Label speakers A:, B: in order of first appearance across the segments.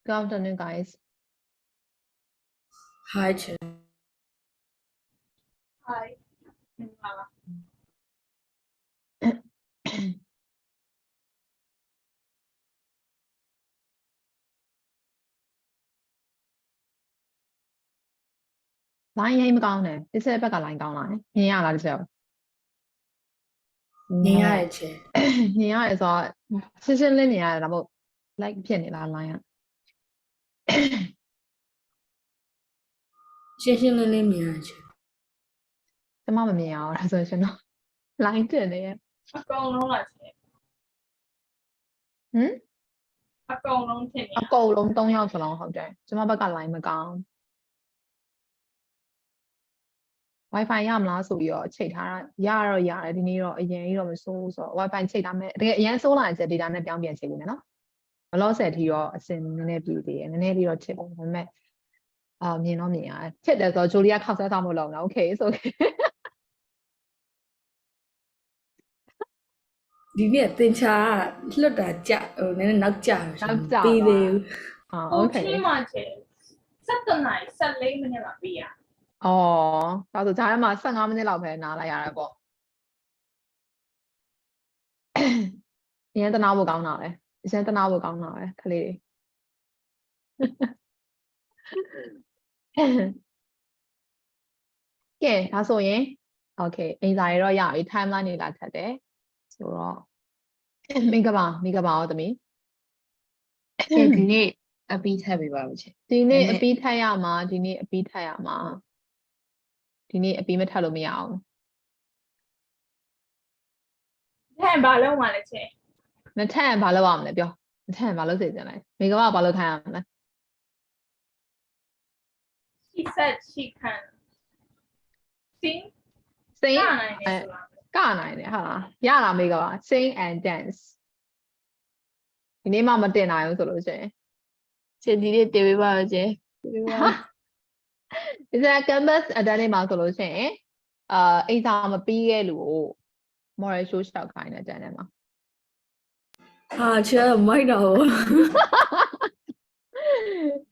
A: Good afternoon, guys.
B: Hi, Chair.
C: Hi.
A: Line ရေးမကောင်းတယ်တစ်ဆက်ဘက်က line ကောင်းလာတယ်မြင်ရလားတစ်ဆက်
B: မြင်ရတယ် Chair.
A: မြင်ရတယ်ဆိုတော့ရှင်းရှင်းလင်းမြင်ရတယ်ဒါမို့ like ဖြစ်နေလား line က
B: ရှင်းရှင်းလင်းလင်းမြင်ရတယ် Chair.
A: ကျွန်မမမြင်အောင်ဒါဆိုရှင်တော့ line တင်နေရဲ့
C: အကောင်လုံးလားရှင်
A: ဟမ်
C: အကောင်လုံးထင်နေ
A: အကုန်လုံး3ယောက်စလုံးဟုတ်တယ်ကျွန်မဘက်က line မကောင်း Wi-Fi ရမလားဆိုပြီးတော့ချိန်ထားတာရတော့ရတယ်ဒီနေ့တော့အရင်ကြီးတော့မစိုးဘူးဆိုတော့ Wi-Fi ချိန်ထားမယ်တကယ်အရင်စိုးလာရင် data နဲ့ပြောင်းပြန်ချိန်နေမယ်နော်ဘလော့ဆက်ထီတော့အစင်နည်းနည်းပြည်သေးတယ်နည်းနည်းလေးတော့ချစ်တယ်ဒါပေမဲ့မြင်တော့မြင်ရတယ်ချစ်တယ်ဆိုတော့ဂျိုလီယာခောက်ဆဲဆောင်မလို့တော့ okay so okay
B: ဒီနေ့သင်္ချာလွတ်တာကြဟိုနည်းနည်းနောက်ကြတယ်
A: နောက်ကျ
B: ပြီးသေးဘူး
C: Okay ဒီမှာချေ7နိုင်14မိနစ်မှာပြီးရ
A: ဒါဆိုဂျာထဲမှာ15မိနစ်လောက်ပဲနားလိုက်ရတယ်ပေါ့အရင်တနာဖို့ကောင်းတာပဲအရင်တနာဖို့ကောင်းတာပဲခလေးတွေကဲဒါဆိုရင် okay အင်စာရတော့ရပြီ timeline နေလာထပ်တယ်ဆိုတော့မိကပါရောသမီး
B: ဒီနေ့အပြီးထပ်ပေးပါဦး Chair.
A: ဒီနေ့အပြီးထပ်ရမှာဒီနေ့အပြီးထပ်ရမှာဒီနေ့အပြီးမထပ်လို့မရအောင်
C: ဟဲ့ဘာလုံးမှလဲချေ
A: မထပ်ရင်ဘာလုပ်ရမလဲပြောမထပ်ရင်ဘာလုပ်စေချင်လဲမိကဘာလုပ်ခိုင်းရမလဲ
C: she said she can sing
A: စိတ်
C: နိုင်တယ်ဆိုတာ
A: ကနိုင်တယ်ဟာလားရလားမိကပါ sing and dance ဒီနေ့မှမတင်နိုင်ဘူးဆိုလို့ရှိရင်
B: Chair ဒီနေ့တင်ပေးပါဦး Chair.
A: ဒီစက် canvas အတန်းလေးမှာဆိုလို့ရှိရင်အိမ်စာမပြီးခဲ့လို့ moral show ရှောက်ခိုင်းတဲ့အတန်းထဲမှာ
B: ဟာ Chair မိုက်တော့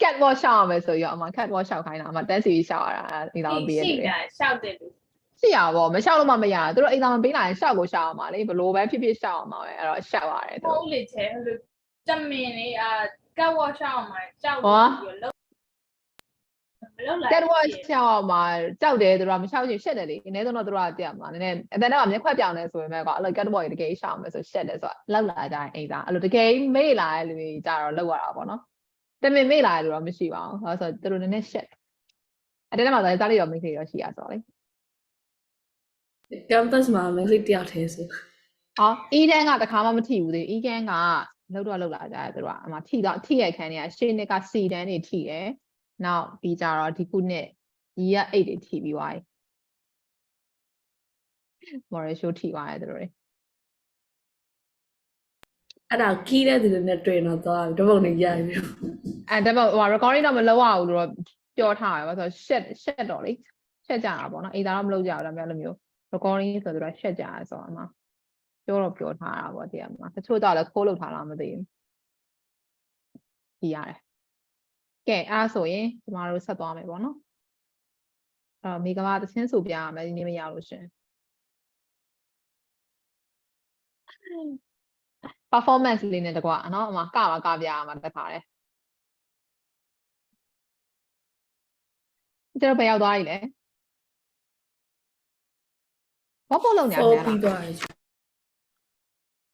A: cat walk ရှောက်ရမယ်ဆိုရောအမ cat walk ရှောက်ခိုင်းတာအမတက်စီရှောက်ရတာအိမ်စာမပြီးရ
C: ရှိ
A: လို့
C: တာရှောက်တယ်လို့
A: ရှိရပါဘောမရှောက်လို့မှမရဘူးသူတို့အိမ်စာမပေးနိုင်ရင်ရှောက်ကိုရှောက်ရမှာလေဘလို့ပဲဖြစ်ဖြစ်ရှောက်ရမှာပဲအဲ့တော့ရှောက်ရတယ်သူ
C: ဟုတ်လေချေဟိုလိုတမင်လေးကတ်ဝါရှောက်မှာကြောက်ပြီးတော့မလုပ်လိုက်
A: cat walk ရှောက်ရမှာကြောက်တယ်သူတို့ကမရှောက်ချင်ရှက်တယ်လေအနည်းဆုံးတော့သူတို့ကတည်ရမှာနည်းနည်းအတန်းတော့မျက်ခွက်ပြောင်းနေဆိုပေမဲ့ကွာအဲ့လို cat walk တကယ်ရှောက်မယ်ဆိုရှက်တယ်ဆိုတော့လောက်လာကြရင်အိမ်စာအဲ့လိုတကယ်မေ့လာတဲ့လူတွေကြတော့လောက်ရတာပေါ့နော်တမင်မေ့လာတဲ့လူတော့မရှိပါဘူးဆိုတော့သူတို့နည်းနည်းရှက်အတန်းမှာသားလေးတော့မိတ်ဆွေရောရှိရဆိုတော့လေ
B: campus မှာမင်းလေးတယောက်ထဲဆို
A: E တန်းကတခါမှမထိဘူးသေး E တန်းကလောက်လာကြတယ်သူတို့ကအမှထိရခန်းနေရရှေ့နှစ်က C တန်းနေထိတယ်နောက်ပြီးကြတော့ဒီခုနှစ် E က8တွေထိပြီးသွားပြီ moral show ထိသွားတယ်သူတို့တွေ
B: အဲ့ဒါကီးတဲ့သူတွေနဲ့တွေ့တော့သွားပြီတော့ပုံနေရပြီ
A: ဒါပေမဲ့ဟို recording တော့မလုပ်ရဘူးလို့ပြောထားတယ်ဘာလို့ဆိုရှက်တော့လေရှက်ကြတာပေါ့နော်အိမ်သာတော့မလုပ်ကြဘူးဒါပေမဲ့အဲ့လိုမျိုး recording ဆိုတော့ရှက်ကြရဲဆိုတော့အမှပြောထားတာပေါ့တရားမှာတချို့တော့လည်းခိုးလုပ်ထားလားမသိဘူးကြည့်ရတယ်ကဲအဲ့ဆိုရင်ကျမတို့ဆက်သွားမယ်ပေါ့နော်မိကမသချင်းဆိုပြရမယ်ဒီနေ့မရလို့ရှင် performance လေးနဲ့တကွာနော်အမကပြရမှာတခါလေကျတော့ဘယ်ရောက်သွားပြီလဲဘာပို့လုံးနေရလဲ
B: ပြီးသွားတယ်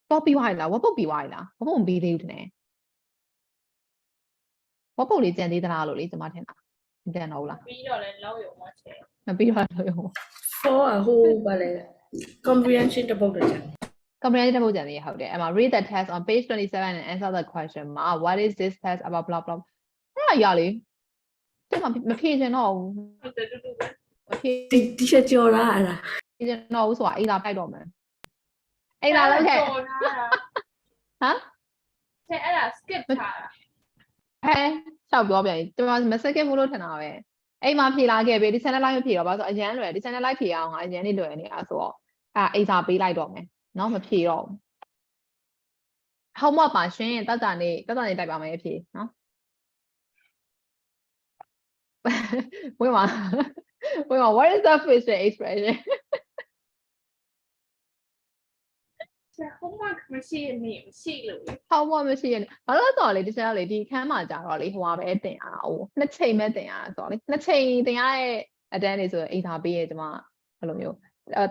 A: တော့ပြီးသွားပြီလားဝပုတ်ပြီးသွားပြီလားဝပုတ်မပြီးသေးဘူးတဲ့ဝပုတ်လေးကြံသေးသလားလို့လေကျမထင်တာမကြံတော့ဘူးလား
C: ပြီးတော့လည်းလောက်ရုံမချေ
A: မပြီးတော့လို့ရော
B: for ဟိုဘာလဲ comprehension တပုတ်တည်း
A: comprehension ပုတ်ကြံသေးဟုတ်တယ်အဲ့မှာ read the test on page 27 and answer the question မှာ what is this test about blah blah အဲ့ရလေဒီမှာမဖြေချင်တော့ဘူး
C: ဟုတ်တယ်တူတူပဲ
A: မဖြေ
B: ဒီချက်ကြော်တာအဲ့ဒါ
A: ချင်တော့ဘူးဆိုတာအိမ်သာပိုက်တော့မယ်အိမ်သာလောက်ခဲ့ဟမ်
C: ချေအဲ့ဒါ skip ထားတာ
A: ရှောက်ပြောပြန်ကျွန်မမစက်ကဘူးလို့ထင်တာပဲအိမ်မှာဖြေလာခဲ့ပြီဒီ channel live မဖြေတော့ဘာလို့ဆိုအရန်လွယ်ဒီ channel live ဖြေအောင်ငါအရန်လေးလွယ်နေတာဆိုတော့အိမ်စာပေးလိုက်တော့မယ်နော်မဖြေတော့ဘူး homework ပါရှင်တောက်တာနေတိုက်ပါမယ်ဖြေနော် Wait on. Wait on. What is the facial expression?
C: ဆရာ homework မရှိနေမရှိလို့လေ
A: How much machine? ဘာလို့တော့လေဒီစားလေဒီခန်းမှာကြာတော့လေဟိုပါပဲတင်ရတာ哦နှစ်ချိန်ပဲတင်ရတာဆိုတော့လေနှစ်ချိန်တင်ရတဲ့အတန်းနေဆိုအိမ်သာပေးရဲ့ကျွန်မအဲ့လိုမျိုး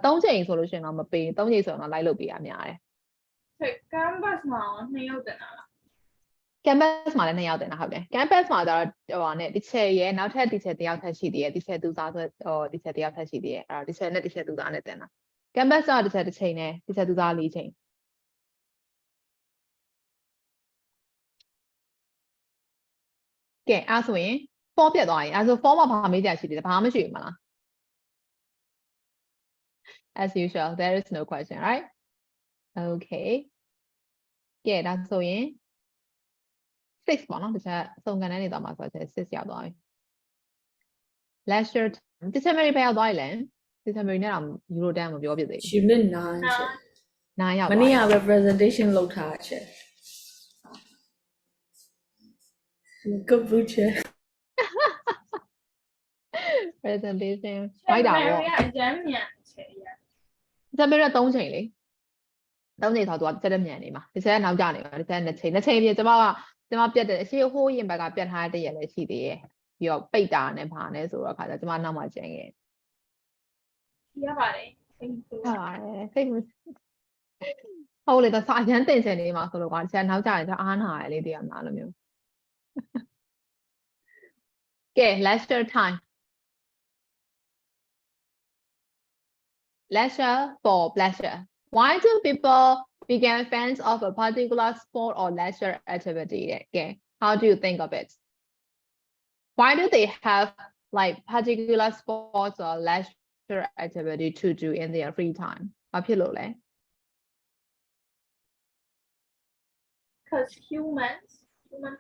A: သုံးချိန်ဆိုလို့ရှိရင်တော့မပေးသုံးချိန်ဆိုတော့လိုက်လုပ်ပေးရများတယ်
C: ဆို canvas မှာ2ယောက်တင်တာလား
A: campus မှာလည်း2ယောက်တင်တာဟုတ်တယ် campus မှာကျတော့ဟိုပါနဲ့တစ်ချက်ရဲ့နောက်ထပ်တစ်ချက်တစ်ယောက်ထပ်ရှိသေးတယ်တစ်ချက်သူစားဆိုတစ်ချက်တစ်ယောက်ထပ်ရှိသေးတယ်အဲ့တော့တစ်ချက်နဲ့တစ်ချက်သူစားနဲ့တင်တာ campus ကတစ်ချက်တစ်ချိန်နဲ့တစ်ချက်သူစား4ချိန်ကဲအဲ့ဆိုရင် form ပြတ်သွားရင်အဲ့ဆို form မှာဘာမေးကြရှိသေးတယ်ဘာမှမရှိဘူးမလား as usual there is no question right okay ကဲဒါဆိုရင်6ပေါ့နော်တခြားစုံကန်တဲ့နေသွားမှာဆိုတော့6ရောက်သွားပြီ lecture တခြားမေးပဲရောက်သွားပြီလဲတခြားမေးနဲ့တော့ euro တန်းမပြောပြသေးဘူး
B: unit 9ချက်
A: 9ရောက်
B: မနေ့က representation လုပ်ထားချက် good future
A: presentation
C: ဆရာ
A: right တာပေါ့
C: Mary ကအရမ်းမြန်ချေရ
A: တခြားမေးတော့3ချိန်လေ3ချိန်ဆိုတော့သူကတစ်ချက်တည်းမြန်နေမှာတစ်ချက်နောက်ကျနေမှာတစ်ချက်2ချိန်2ချိန်ပြကျွန်မပြတ်တယ်အရှိဟိုးရင်ဘက်ကပြတ်ထားတဲ့ရက်လည်းရှိသေးရဲ့ပြီးတော့ပိတ်တာနဲ့ဘာနဲ့ဆိုတော့ခါကျကျွန်မနောက်မှကျန်ခဲ့
C: ရပါတယ်စိတ်ဆိုး
A: ဟုတ်ပါတယ်စိတ်ဟုတ်လေတော့စာရမ်းတင်ချင်နေမှာဆိုလို့ကွာတစ်ချက်နောက်ကျရင်ကျအားနာရလေတည်ရမှာလို့မျိုးကဲ lecture time lecture for pleasure why do people become fans of a particular sport or leisure activity okay how do you think of it why do they have like particular sports or leisure activity to do in their free time ဘာဖြစ်လို့လဲ
C: because humans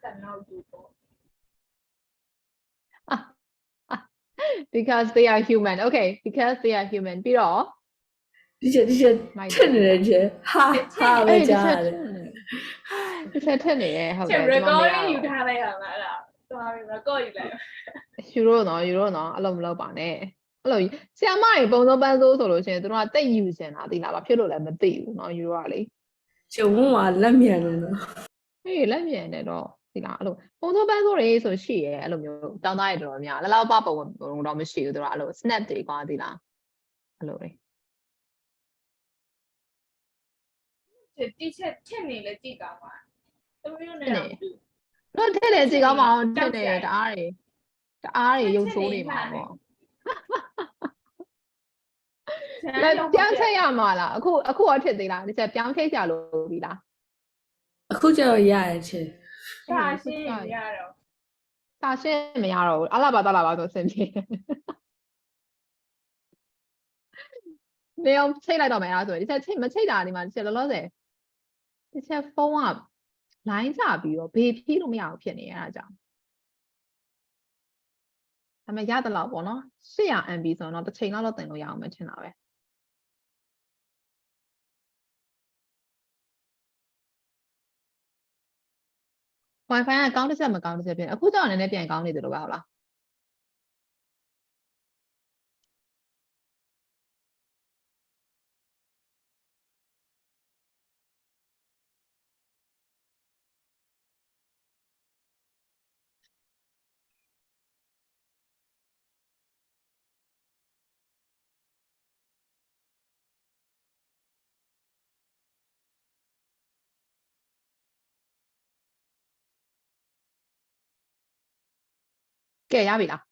C: are not people
A: because they are human okay because they are human ပြီးတော့
B: ဒီချက်ထက်နေတယ်ချက်ဟာပဲကြားရတယ်
A: ဒီချက်ထက်နေရဟုတ်တ
C: ချက်
A: ယ်
C: recording ယူထားလိုက်ရမှာအဲ့ဒါသွားပြီး record ယူလိုက်
A: ယူရိုနော်အဲ့လိုမလုပ်ပါနဲ့အဲ့လိုဆရာမတွေပုံစံပန်းစိုးဆိုလို့ရှိရင်သူတို့ကတိတ်ယူချင်တာသိလားဘာဖြစ်လို့လဲမသိဘူးနော်ယူရိုကလေ
B: ချက်ဝန်းကလက်မြန်တယ်နော်
A: ဟေးလက်မြန်တယ်တော့သိလားအဲ့လိုပုံစံပန်းစိုးတွေဆိုရှိရဲအဲ့လိုမျိုးတောင်းတရတော်များလလောက်ပပုံတော့မရှိဘူးသူတို့အဲ့လို snap တွေကွာသိလားအဲ့လိုလေ
C: ဒီချက်ထက်နေလဲကြည့်ကောင်းပါသမီးတို့နဲ့တော့
A: တော့ထက်တယ်ကြည့်ကောင်းမအောင်ထက်တယ်တအားတွေရုပ်ဆိုးနေမှာပေါ့လက်ပြောင်းချက်ရမှာလားအခုရောထစ်သေးလားဒီချက်ပြောင်းထိတ်ကြလို့ပြီလား
B: အခုကျတော့ရရချက်
C: ရှာရှင်းရတော့
A: စာရှင်းမရတော့ဘူးအလားပါတလားပါဆိုစင်ပြေနေအောင်ချိတ်လိုက်တော့မယ်အားဆိုဒီချက်ချိတ်မချိတ်တာဒီမှာဒီချက်လောလောဆယ်ဒီချက်ဖုန်းက line ချပြီးတော့ဘေးဖြီးလို့မရဘူးဖြစ်နေရတာကြောင့်ဒါပေမဲ့ရတယ်လို့ပေါ့နော်800 MB ဆိုတော့တစ်ချိန်လောက်တော့တင်လို့ရအောင်မထင်တာပဲ Wi-Fi ကကောင်းတစ်ချက်မကောင်းတစ်ချက်ဖြစ်နေအခုကြောင့်လည်းပြန်ကောင်းနေတယ်လို့ပဲဟုတ်လားကဲရပြီလား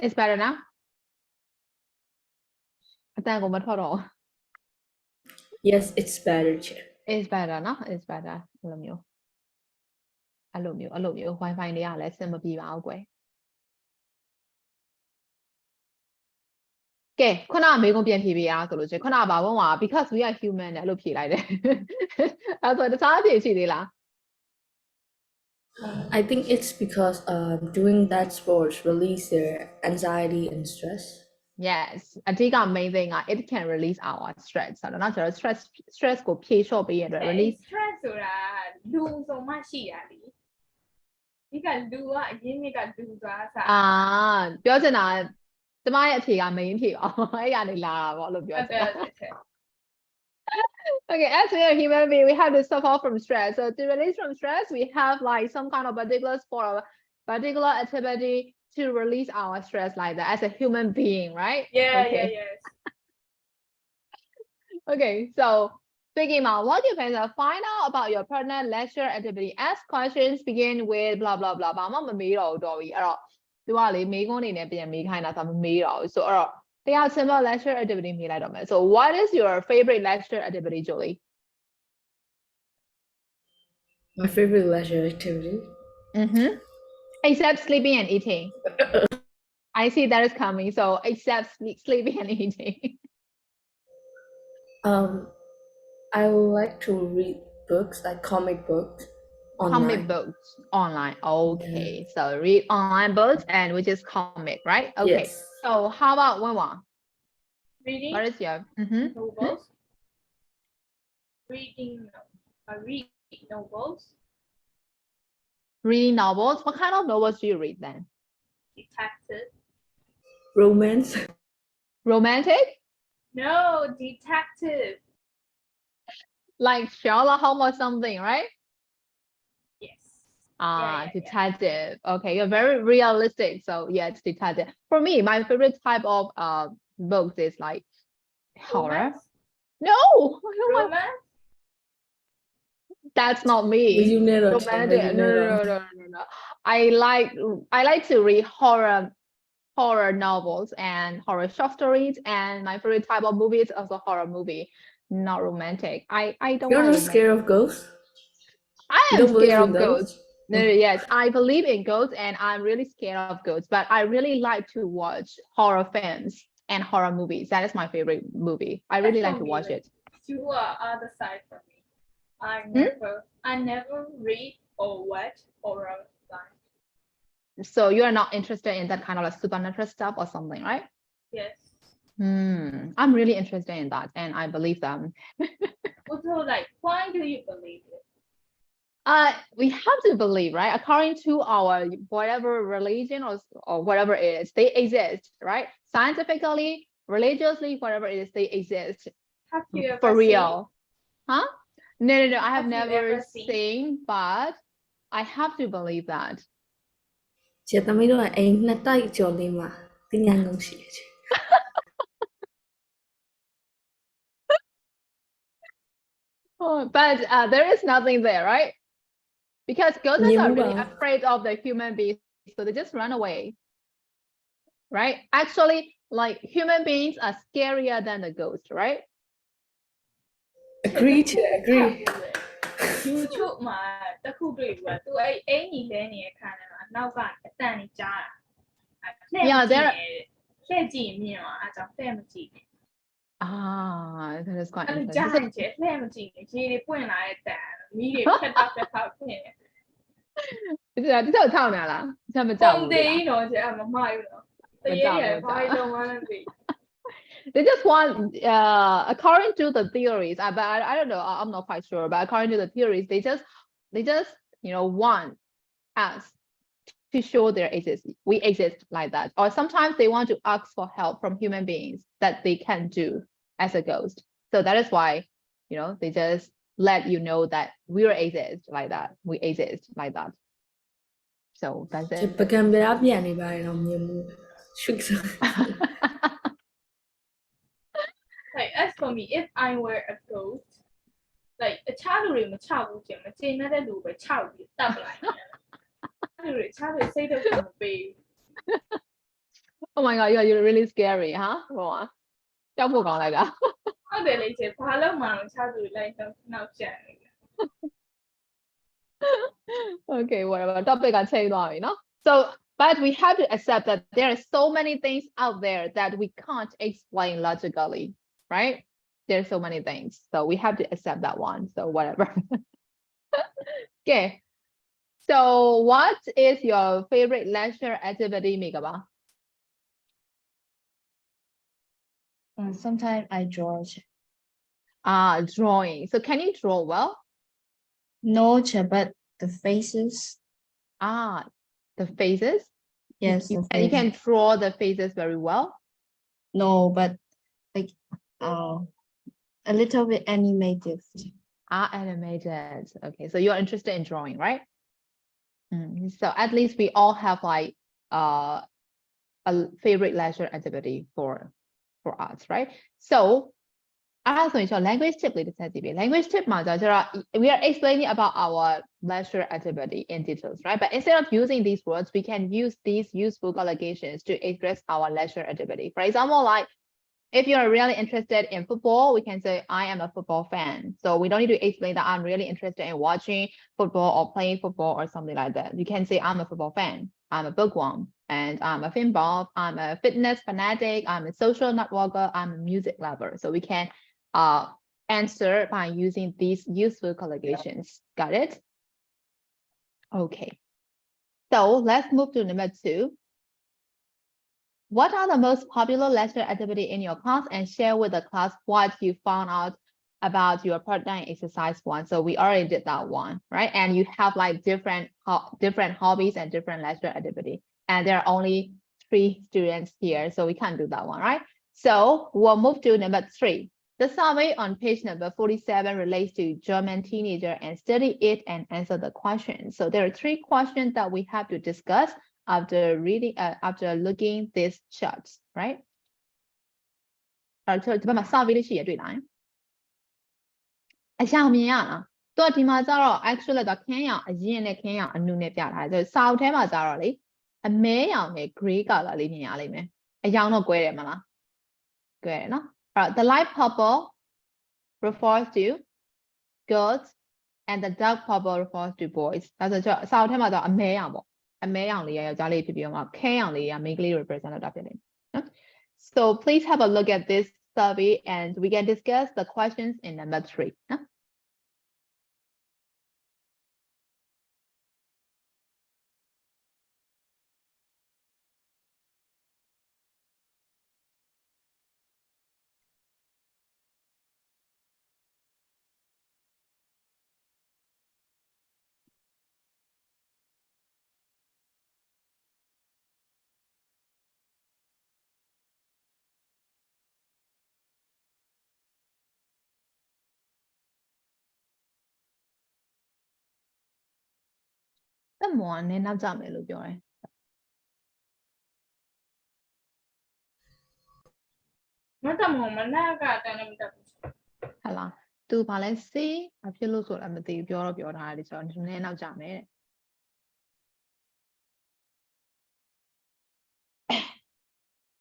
A: It's better now အတန်ကိုမထွက်တော့
B: yes it's better ချက်
A: It's better နော် It's better အဲ့လိုမျိုး Wi-Fi တွေကလည်းစင်မပြေပါဘူးကွယ်ကဲခုနမေးခွန်းပြန်ဖြေပေးအားဆိုလို့ချင်းခုနကဘာဘုံက because we are human နဲ့အဲ့လိုဖြေလိုက်တယ်အဲ့ဆိုတခြားဖြေရှိသေးလား
B: I think it's because doing that sports release their anxiety and stress
A: Yes အဓိက main thing က it can release our stress ဆိုတော့ကျွန်တော် stress ကိုဖြေလျှော့ပေးရတဲ့ release
C: stress ဆိုတာလူဆိုမှရှိတာလी You can do what? Give me can do that.
A: ပြောချင်တာကျမရဲ့အဖြေက main ဖြေပါအဲ့ရနေလာတာပေါ့လို့ပြောချင်တာ Okay, as we are human being, we have to suffer from stress. So to release from stress, we have like some kind of particular sport or particular activity to release our stress like that as a human being, right?
C: Yeah,
A: Okay.
C: yes.
A: Okay, so speaking about what you can find out about your partner leisure activity. Ask questions begin with blah blah blah. ဘာမှမမေးတော့ဘူးတော်ပြီအဲ့တော့သူကလေမေးခွန်းနေနဲ့ပြန်မေးခိုင်းတာဆိုမမေးတော့ဘူး so အဲ့တော့တရား simple leisure activity မေးလိုက်တော့မယ် so what is your favorite leisure activity, Julie?
B: My favorite leisure activity.
A: Except sleeping and eating. I see that is coming, so except sleeping and eating.
B: I like to read books, like comic books. Online.
A: Comic books online. Okay, so read online books and which is comic, right? Okay.
B: Yes.
A: So how about Wenwa?
C: Reading
A: What is your
C: novels. Reading novels.
A: reading novels? What kind of novels do you read then?
C: Detective.
B: Romance.
A: Romantic?
C: No, detective.
A: Like Sherlock Holmes or something, right?
C: Yes. Yeah.
A: Detective. Okay, you're very realistic. So yeah, it's detective. For me, my favorite type of books is like horror.
C: Romance?
A: No, I don't want.
C: Romance?
A: That's not me. Romantic. No. I like to read horror novels and horror short stories, and my favorite type of movie is also horror movie, not romantic. I don't.
B: You're
A: want
B: not scared of ghosts?
A: I
B: You
A: am
B: don't believe
A: scared
B: in
A: of ghosts.
B: those?
A: No, yes, I believe in ghosts, and I'm really scared of ghosts. But I really like to watch horror films and horror movies. That is my favorite movie. I really like to watch it.
C: You are other side from me. I never read or watch horror films.
A: So you are not interested in that kind of like supernatural stuff or something, right?
C: Yes.
A: I'm really interested in that, and I believe them.
C: Also, like, why do you believe it?
A: We have to believe, right? According to our whatever religion or whatever it is, they exist, right? Scientifically, religiously, whatever it is, they exist.
C: Have you ever
A: For
C: seen?
A: real? Huh? No. I have
C: Have you
A: never
C: ever seen?
A: seen, but I have to believe that.
B: ကျသမီးတို့ကအိမ်နှစ်တိုက်ကျော်လေးမှာတင်ညာငုံရှိတယ်
A: But there is nothing there, right? Because ghosts are really
B: Yeah.
A: afraid of the human beings, so they just run away, right? Actually, like human beings are scarier than the ghost, right?
B: Agree.
C: YouTube မှာတခုတွေ့ဘူးကသူအဲ့အင်ကြီးလဲနေတဲ့ခါနဲ့မှာနောက်ကအတန်ကြီးကြားတာလှည့်ကြည့်မြင်သွားအဲ့ကြောင့်လှည့်မကြည့်
A: That is quite
C: အဲ့
A: interesting.
C: ကြားရင်ကျလှည့်မကြည့်ရေတွေပွင့်လာတဲ့တန်မီးတွေဖြတ်တောက်ဖြစ်နေတယ်
A: ဒီတော့ထောက်နေလားချက်မကြောက်
C: ပုံ
A: ဘူး
C: သေး
A: လား
C: တော့ကျမမယူတော့တရေရဘာလို့မှန်းသိ
A: They just want, according to the theories, but I don't know, I'm not quite sure, but according to the theories, they just want us to show we exist like that. Or sometimes they want to ask for help from human beings that they can do as a ghost. So that is why, they just let you know that we exist like that. We exist like that. So that's it.
B: ပကံပြားပြန်နေပါတယ်တော့မြင်မှုရှုပ်စား
C: Like as for me, if I were a ghost, like အခြားလူတွေမချဘူးကျင်မကျေနပ်တဲ့လူပဲချပြီးတပ်ပလိုက်တယ်။လူတွေချတွေစိတ်တော့မပေးဘူး
A: Oh my god, you're really scary, huh? ကြောက်ဖို့ကောင်းလိုက်တာ
C: ။ဟုတ်တယ်လေကျဘာလို့မှတော့ချသူလိုက်တော့နောက်ကျန်နေတယ်
A: Okay, whatever. Topic I changeသွားပြီနော် So, but we have to accept that there are so many things out there that we can't explain logically, right? There's so many things, so we have to accept that one. So whatever. Okay. So, what is your favorite leisure activity, Megaba?
B: Sometimes I draw.
A: Drawing. So, can you draw well?
B: No, but the faces.
A: Ah, the faces.
B: Yes,
A: And you can draw the faces very well.
B: No, but like a little bit animated.
A: Ah, animated. Okay, so you're interested in drawing, right? So at least we all have like a favorite leisure activity for us, right? So language tip language tip we are explaining about our leisure activity in details, right? But instead of using these words, we can use these useful collocations to express our leisure activity. For example, like if you're really interested in football, we can say, I am a football fan. So we don't need to explain that I'm really interested in watching football or playing football or something like that. You can say, I'm a football fan. I'm a bookworm, and I'm a film buff. I'm a fitness fanatic. I'm a social networker. I'm a music lover. So we can answer by using these useful collocations. Got it? Okay. So let's move to number 2. What are the most popular leisure activity in your class, and share with the class what you found out about your part-time exercise 1. So we already did that one, right? And you have like different hobbies and different leisure activity. And there are only 3 students here, so we can't do that one, right? So we'll move to number 3. The survey on page number 47 relates to German teenager, and study it and answer the questions. So there are 3 questions that we have to discuss after looking these charts, right? ဒီဘက်မှာ survey လေးရှိရတွေ့လားအရာမြင်ရလားတော့ဒီမှာကျတော့ actually တော့ခင်းရောင်အရင်နဲ့ခင်းရောင်အနုနဲ့ပြထားတယ်ဆိုစာအုပ်ထဲမှာကျတော့လေအမဲရောင်နဲ့ gray color လေးမြင်ရလိမ့်မယ်အရောင်တော့ကွဲတယ်မလားကွဲတယ်နော်အဲ့တော့ the light purple refers to girls and the dark purple refers to boys ဒါဆိုတော့စာအုပ်ထဲမှာကျတော့အမဲရောင်ပေါ့အမဲရောင်လေးရယောက်ျားလေးဖြစ်ပြီးတော့ခင်းရောင်လေးရမိန်းကလေး represent လုပ်တာဖြစ်နေနော် so please have a look at this survey and we can discuss the questions in number 3 no? Good morning နောက်ကြမယ်လို့ပြောတယ်
C: မတမောမနာကတန်းလည်းမတတ်ဘူး
A: ဟလာသူဘာလဲစေးဘာဖြစ်လို့ဆိုလည်းမသိဘူးပြောတော့ပြောထားတယ်ဆိုတော့နည်းနောက်ကြမယ်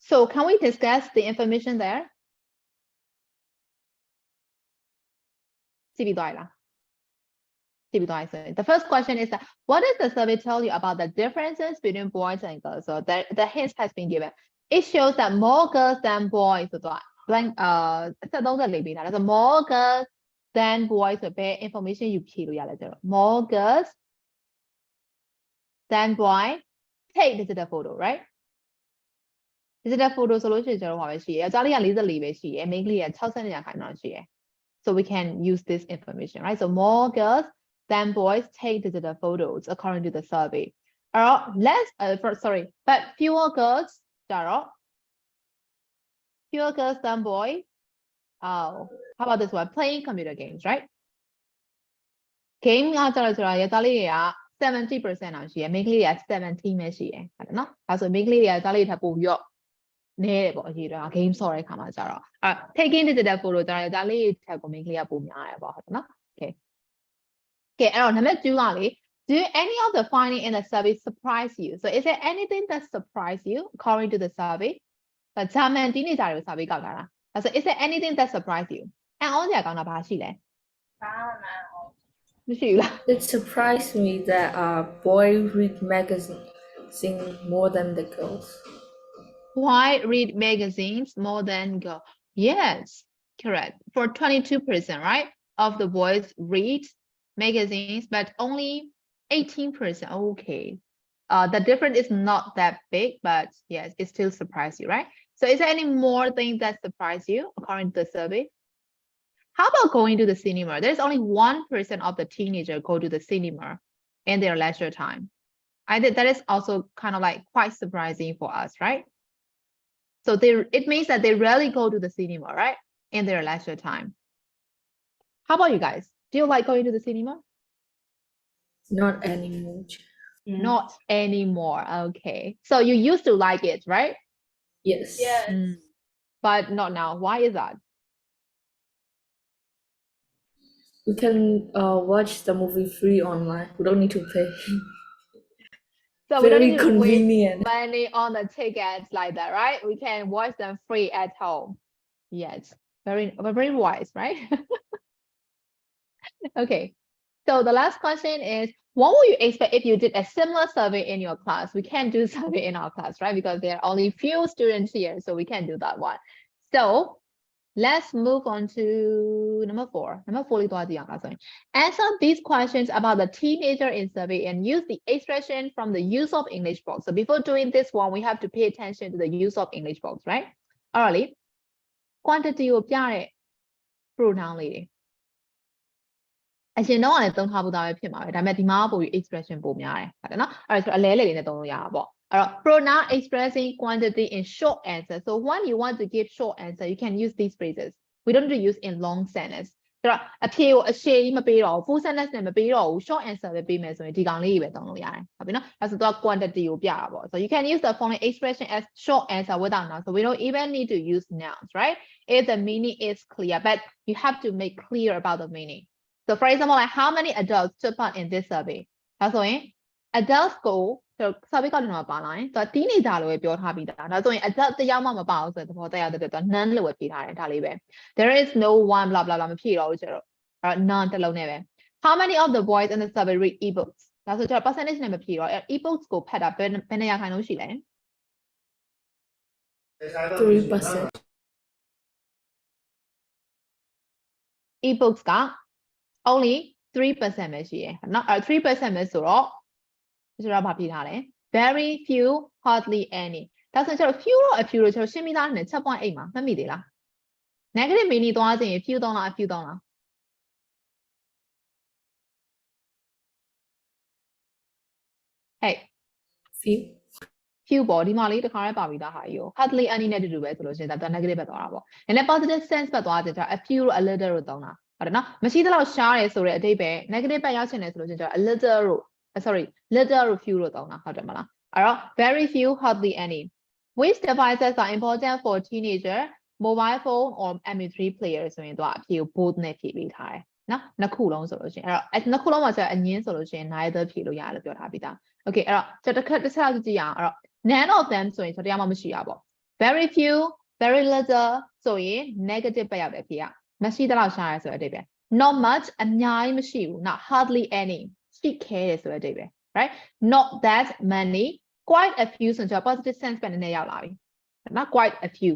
A: So can we discuss the information there? ကြည့်ပြီးသွားလားကြည့်ပြီးသွားဆိုရင် The first question is that what does the survey tell you about the differences between boys and girls? So the hint has been given. It shows that more girls than boys ဆိုတော့ blank 73လေးပေးထားတယ်ဆို more girls than boys ဆိုဘယ် information ယူဖြေလို့ရလဲဆိုတော့ more girls than boys take digital photo, right? digital photo ဆိုလို့ရှိရင်ကျွန်တော်ဟောပဲရှိရယ်အကြားလေးက44ပဲရှိရယ်မိန်းကလေးက62ရာခိုင်နှုန်းရှိရယ် so we can use this information, right? So more girls than boys take digital photos according to the survey. But fewer girls than boys. Oh, how about this one? Playing computer games, right? Game ကကျတော့ရသားလေးတွေက 70% အောင်ရှိရယ်မိန်းကလေးတွေက17ပဲရှိရယ်ဟုတ်တယ်နော်ဒါဆိုမိန်းကလေးတွေကသားလေးထပ်ပို့ပြီးတော့နည်းတယ်ပေါ့အရေးတော့ game ဆော့တဲ့ခါမှာကျတော့taking digital photo ကျတော့သားလေးထပ်ကိုမိန်းကလေးကပိုများတယ်ပေါ့ဟုတ်တယ်နော် okay အဲ့တော့ number 2ကလေ do any of the finding in the survey surprise you? So is there anything that surprised you according to the survey? ဂျာမန်teenager တွေကို survey ကောက်တာလားဒါဆို is there anything that surprised you? အံ့ဩစရာကောင်းတာဘာရှိလဲမရှိဘူးလား
B: It surprised me that boys read magazines more than the girls.
A: Why read magazines more than girls? Yes, correct. For 22%, right, of the boys read magazines, but only 18%. Okay. The difference is not that big, but yes, it still surprised you, right? So is there any more things that surprised you according to the survey? How about going to the cinema? There's only 1% of the teenagers go to the cinema in their leisure time. I think that is also kind of like quite surprising for us, right? So it means that they rarely go to the cinema, right? In their leisure time. How about you guys? Do you like going to the cinema?
B: Not anymore.
A: Not anymore. Okay. So you used to like it, right?
B: Yes.
C: Yes.
A: But not now. Why is that?
B: We can watch the movie free online. We don't need to pay.
A: So we don't
B: Very
A: need to waste
B: convenient.
A: money on the tickets like that, right? We can watch them free at home. Yes. Very wise, right? Okay. So the last question is, what would you expect if you did a similar survey in your class? We can't do survey in our class, right? Because there are only few students here, so we can't do that one. So let's move on to number 4. Number 4 answer these questions about the teenager in survey and use the expression from the use of English box. So before doing this one, we have to pay attention to the use of English box, right? Alright. Quantity ကိုပြတဲ့ pronoun လေးတွေအရင်တော့လည်းသုံးထားဖို့သားပဲဖြစ်မှာပဲဒါပေမဲ့ဒီမှာပို့ပြီး expression ပိုများတယ်ဟုတ်တယ်နော်အဲ့ဒါဆိုအလဲလေလေးနဲ့သုံးလို့ရတာပေါ့အဲ့တော့ pronoun expressing quantity in short answer so when you want to give short answer you can use these phrases we don't need to use in long sentence ဆိုတော့အဖြေကိုအရှည်ကြီးမပေးတော့ဘူး full sentence နဲ့မပေးတော့ဘူး short answer ပဲပေးမယ်ဆိုရင်ဒီကောင်လေးကြီးပဲသုံးလို့ရတယ်ဟုတ်ပြီနော်အဲ့ဆိုတော့ quantity ကိုပြတာပေါ့ so you can use the following expression as short answer without nouns so we don't even need to use nouns right if the meaning is clear but you have to make clear about the meaning So for example, like how many adults took part in this survey? ဒါဆိုရင် adults ကို survey ကလည်းပါလာရင်သူက teenager လို့ပဲပြောထားပြီးသားဒါဆိုရင် adult တယောက်မှမပါဘူးဆိုတဲ့သဘောတရားတဲ့သူက none လို့ပဲဖြေထားတယ်ဒါလေးပဲ There is no one blah blah blah မဖြေတော့ဘူးကျတော့အဲ့ none တစ်လုံးနဲ့ပဲ How many of the boys in the survey read ebooks? ဒါဆိုကျတော့ percentage နဲ့မဖြေတော့ ebooks ကိုဖတ်တာဘယ်နှစ်ရာခိုင်နှုန်းရှိလဲ
B: 3%.
A: ebooks က only 3% ပဲရှိရယ်เนาะ3% ပဲဆိုတော့ကျွန်တော်ဗာပြထားတယ် very few hardly any ဒါဆိုကျွန်တော် few တော့ a few လို့ကျွန်တော်ရှင်းပြီးသားနဲ့ချက်ပွိုင်း8မှာမှတ်မိသေးလား negative meaning သွားခြင်း few သုံးလား a few သုံးလား hey few ပေါ့ဒီမှာလေးတစ်ခါရဲပါပြီးသားဟာကြီးကို hardly any နဲ့တူတူပဲဆိုလို့ရှိရင်ဒါ negative ပဲသွားတာပေါ့နည်းနည်း positive sense ပဲသွားခြင်းကျွန်တော် a few လို့ a little လို့သုံးတာဟုတ်တယ်နော်မရှိသလောက်ရှားတယ်ဆိုတဲ့အဓိပ္ပာယ် negative ဘက်ရောက်ချင်တယ်ဆိုလို့ရှိရင်ကျွန်တော် a little လို့ sorry little လို့ few လို့သုံးတာဟုတ်တယ်မလားအဲ့တော့ very few hardly any which devices are important for teenager mobile phone or MP3 player ဆိုရင်တော့အဖြေကို both နဲ့ဖြေပေးထားတယ်နော်နှစ်ခုလုံးဆိုလို့ရှိရင်အဲ့တော့နှစ်ခုလုံးမှာဆိုအငင်းဆိုလို့ရှိရင် neither ဖြေလို့ရတယ်လို့ပြောထားပြီးသား okay အဲ့တော့ကျွန်တော်တစ်ချက်ကြည့်ရအောင်အဲ့တော့ none of them ဆိုရင်ကျွန်တော်တရားမှမရှိရပါဘူး very few very little ဆိုရင် negative ပဲရောက်တယ်ဖြေရမရှိသလောက်ရှားရဲဆိုတဲ့အဓိပ္ပာယ် not much အများကြီးမရှိဘူး not hardly any ရှိခဲတယ်ဆိုတဲ့အဓိပ္ပာယ် right not that many quite a few ဆိုတော့ positive sense ပဲနည်းနည်းရောက်လာပြီနော် quite a few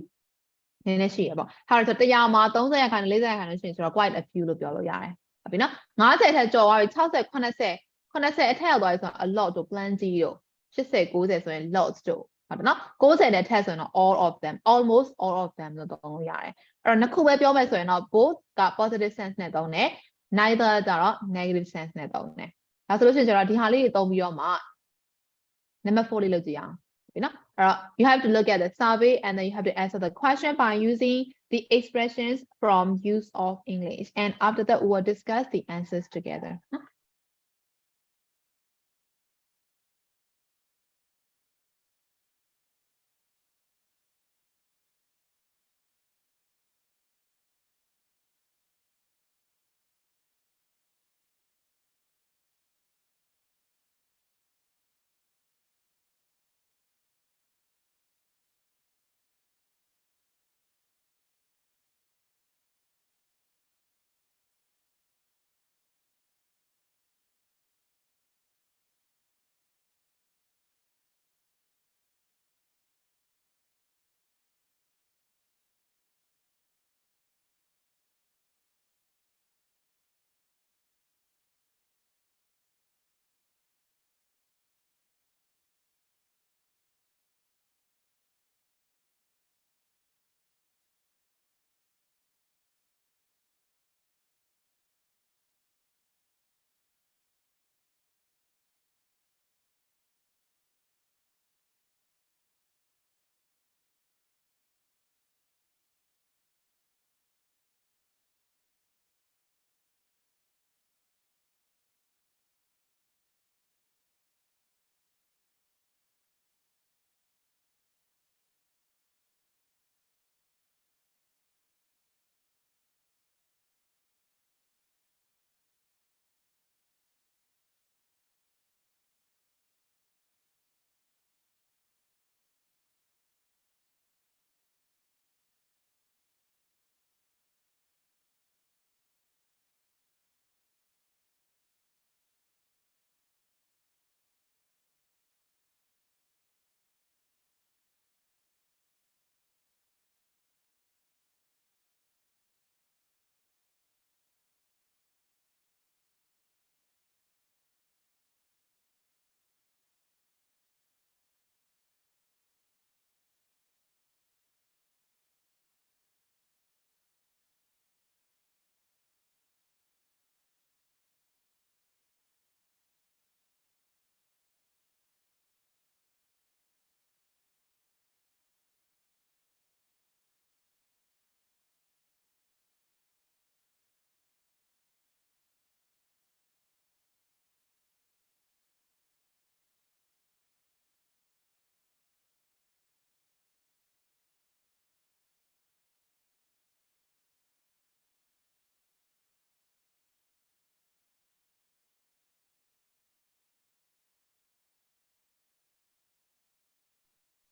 A: နည်းနည်းရှိရပေါ့ဟာဆိုတရားမှာ30ရာခိုင်နှုန်း40ရာခိုင်နှုန်းရှိရင်ဆိုတော့ quite a few လို့ပြောလို့ရတယ်ဟုတ်ပြီနော်50ထက်ကျော်သွားပြီ60 80အထက်ရောက်သွားပြီဆိုတော့ a lot တို့ plenty တို့80 90ဆိုရင် lots တို့ဟုတ်တယ်နော်90နဲ့ထက်ဆိုရင်တော့ all of them almost all of them လို့သုံးလို့ရတယ်အဲ့တော့နှစ်ခုပဲပြောမယ်ဆိုရင်တော့ both က positive sense နဲ့သုံးတယ် neither ကျတော့ negative sense နဲ့သုံးတယ်ဒါဆိုလို့ရှိရင်ကျတော့ဒီဟာလေးတွေသုံးပြီးတော့မှ number 4လေးလုပ်ကြည့်အောင်you know you have to look at the survey and then you have to answer the question by using the expressions from use of English and after that we will discuss the answers together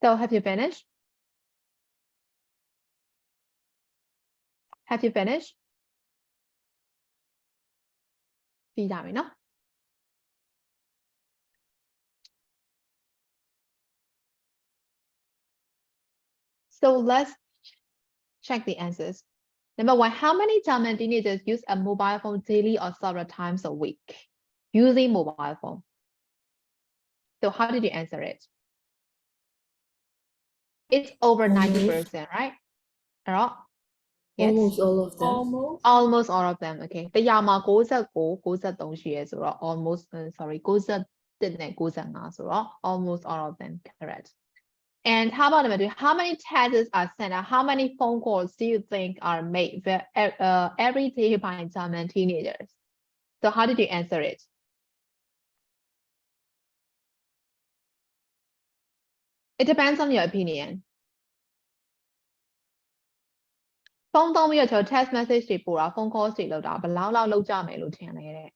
A: So have you finished? Have you finished? ပြီးကြပြီနော် So let's check the answers. Number 1, how many German teenagers use a mobile phone daily or several times a week using mobile phone? So how did you answer it? It's over 90%, right? Alright. Yes.
B: Almost all of them.
A: Almost all of them. Okay. တရားမှာ93ရှိရဲဆိုတော့ almost sorry 91နဲ့95ဆိုတော့ almost all of them correct. And how about number 2? How many texts are sent out? How many phone calls do you think are made every day by German teenagers? So how did you answer it? It depends on your opinion. Phone သုံးပြီးတော့ text message တွေပို့တာ phone calls တွေလုပ်တာဘယ်လောက်လောက်လုပ်ကြမယ်လို့ထင်လဲတဲ့